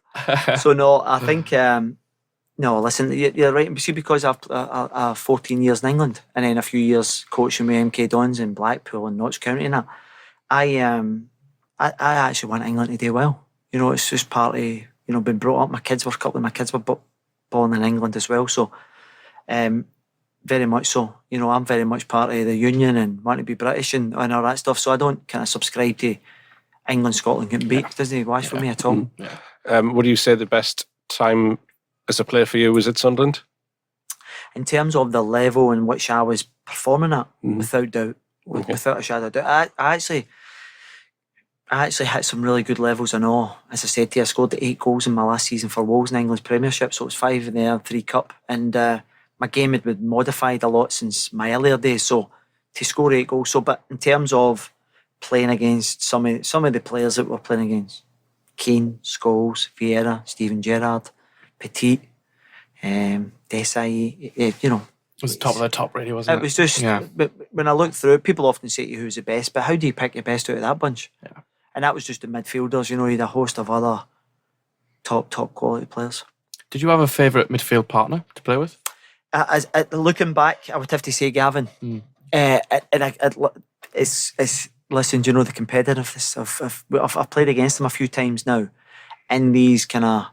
So no, I think, no, listen, you're right. See, because I've 14 years in England and then a few years coaching with MK Dons in Blackpool and Notts County and that, I actually want England to do well. You know, it's just partly, you know, been brought up. A couple of my kids were born in England as well, so very much so. You know, I'm very much part of the union and want to be British and all that stuff, so I don't kind of subscribe to England, Scotland getting beat. It doesn't wash for me at all. Would you say the best time as a player for you was at Sunderland? In terms of the level in which I was performing at, without doubt, without a shadow of doubt. I actually hit some really good levels. I know, as I said to you, I scored 8 goals in my last season for Wolves in England's Premiership, so it was 5 in there and 3 cup. And my game had been modified a lot since my earlier days, so to score 8 goals. So, but in terms of playing against some of the players that we're playing against, Keane, Scholes, Vieira, Steven Gerrard, Petit, Desai, you know. It was top of the top, really, wasn't it? It was just, but when I looked through it, people often say to you who's the best, but how do you pick your best out of that bunch? Yeah. And that was just the midfielders, you know, you had a host of other top quality players. Did you have a favourite midfield partner to play with? Looking back, I would have to say Gavin. Listen, do you know the competitiveness I've played against him a few times now in these kind of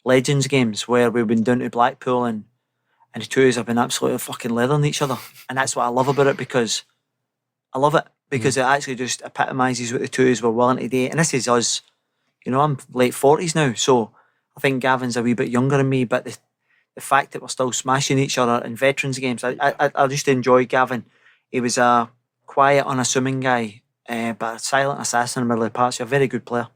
Legends games where we've been down to Blackpool and the two of us have been absolutely fucking leathering each other. And that's what I love about it, because it actually just epitomises what the two of us were willing to do. And this is us, you know, I'm late 40s now, so I think Gavin's a wee bit younger than me, but the fact that we're still smashing each other in veterans games, I just enjoy Gavin. He was a quiet, unassuming guy, but a silent assassin in the middle of the park. So a very good player.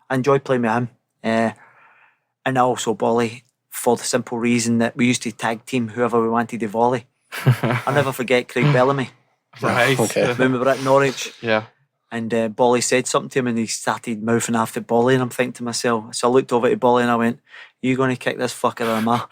I enjoyed playing with him. And also Bolly, for the simple reason that we used to tag team whoever we wanted to volley. I'll never forget Craig Bellamy. Right. Okay. When we were at Norwich. Yeah. And Bolly said something to him and he started mouthing after Bolly, and I'm thinking to myself, so I looked over to Bolly and I went, you going to kick this fucker or am I?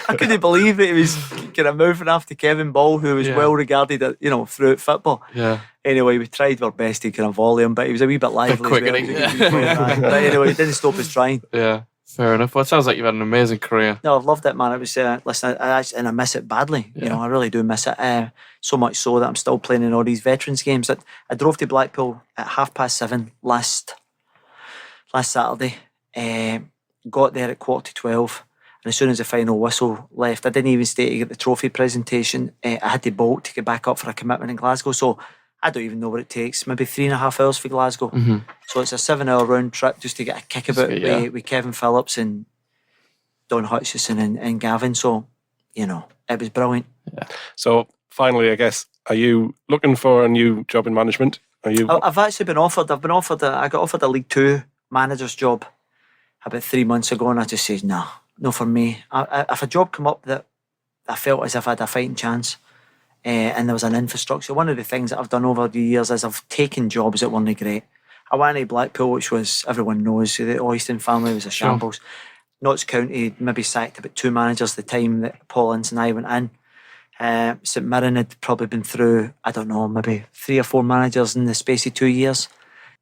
I couldn't believe it. He was kind of mouthing after Kevin Ball, who was well regarded, you know, throughout football. Yeah. Anyway, we tried our best to kind of volley him, but he was a wee bit lively. Quick, as well. isn't he? He was a good player, but anyway, it didn't stop us trying. Yeah. Fair enough. Well, it sounds like you've had an amazing career. No, I've loved it, man. It was, listen, I miss it badly. You know, I really do miss it. So much so that I'm still playing in all these veterans games. I drove to Blackpool at 7:30 last Saturday. Got there at 12:15. And as soon as the final whistle left, I didn't even stay to get the trophy presentation. I had to bolt to get back up for a commitment in Glasgow. So I don't even know what it takes. Maybe 3.5 hours for Glasgow. Mm-hmm. So it's a 7-hour round trip just to get a kickabout with Kevin Phillips and Don Hutchison and Gavin. So, you know, it was brilliant. Yeah. So finally, I guess, are you looking for a new job in management? I've actually been offered. I got offered a League 2 manager's job about 3 months ago, and I just said, no for me. If a job come up that I felt as if I had a fighting chance, and there was an infrastructure. One of the things that I've done over the years is I've taken jobs that weren't great. I went to Blackpool, which was, everyone knows, the Oyston family was a shambles. Notts County maybe sacked about 2 managers the time that Paul Ince and I went in. St Mirren had probably been through, I don't know, maybe 3 or 4 managers in the space of 2 years.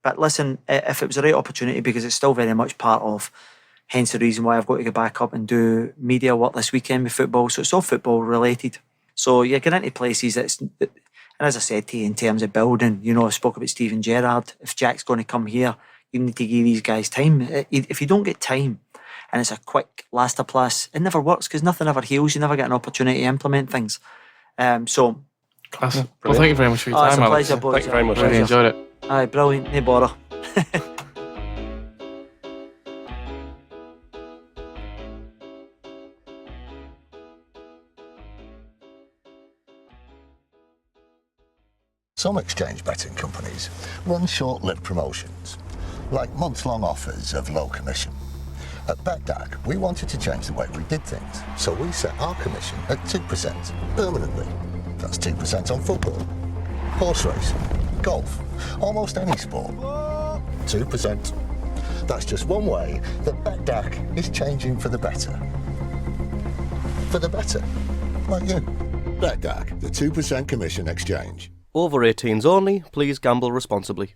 But listen, if it was the right opportunity, because it's still very much part of, hence the reason why I've got to go back up and do media work this weekend with football. So it's all football related. So you're getting into places and And as I said to you, in terms of building, you know, I spoke about Steven Gerrard. If Jack's going to come here, you need to give these guys time. If you don't get time, and it's a quick lasterplass, it never works because nothing ever heals. You never get an opportunity to implement things. So, class. Well, thank you very much for your it's time, a Alex. pleasure, boys. Thank you very much. Really enjoyed it. Aye, brilliant. No bother. Some exchange betting companies run short-lived promotions, like months-long offers of low commission. At BetDAG, we wanted to change the way we did things, so we set our commission at 2% permanently. That's 2% on football, horse racing, golf, almost any sport. 2%. That's just one way that BetDAG is changing for the better. For the better, like you. BetDAG, the 2% commission exchange. Over 18s only, please gamble responsibly.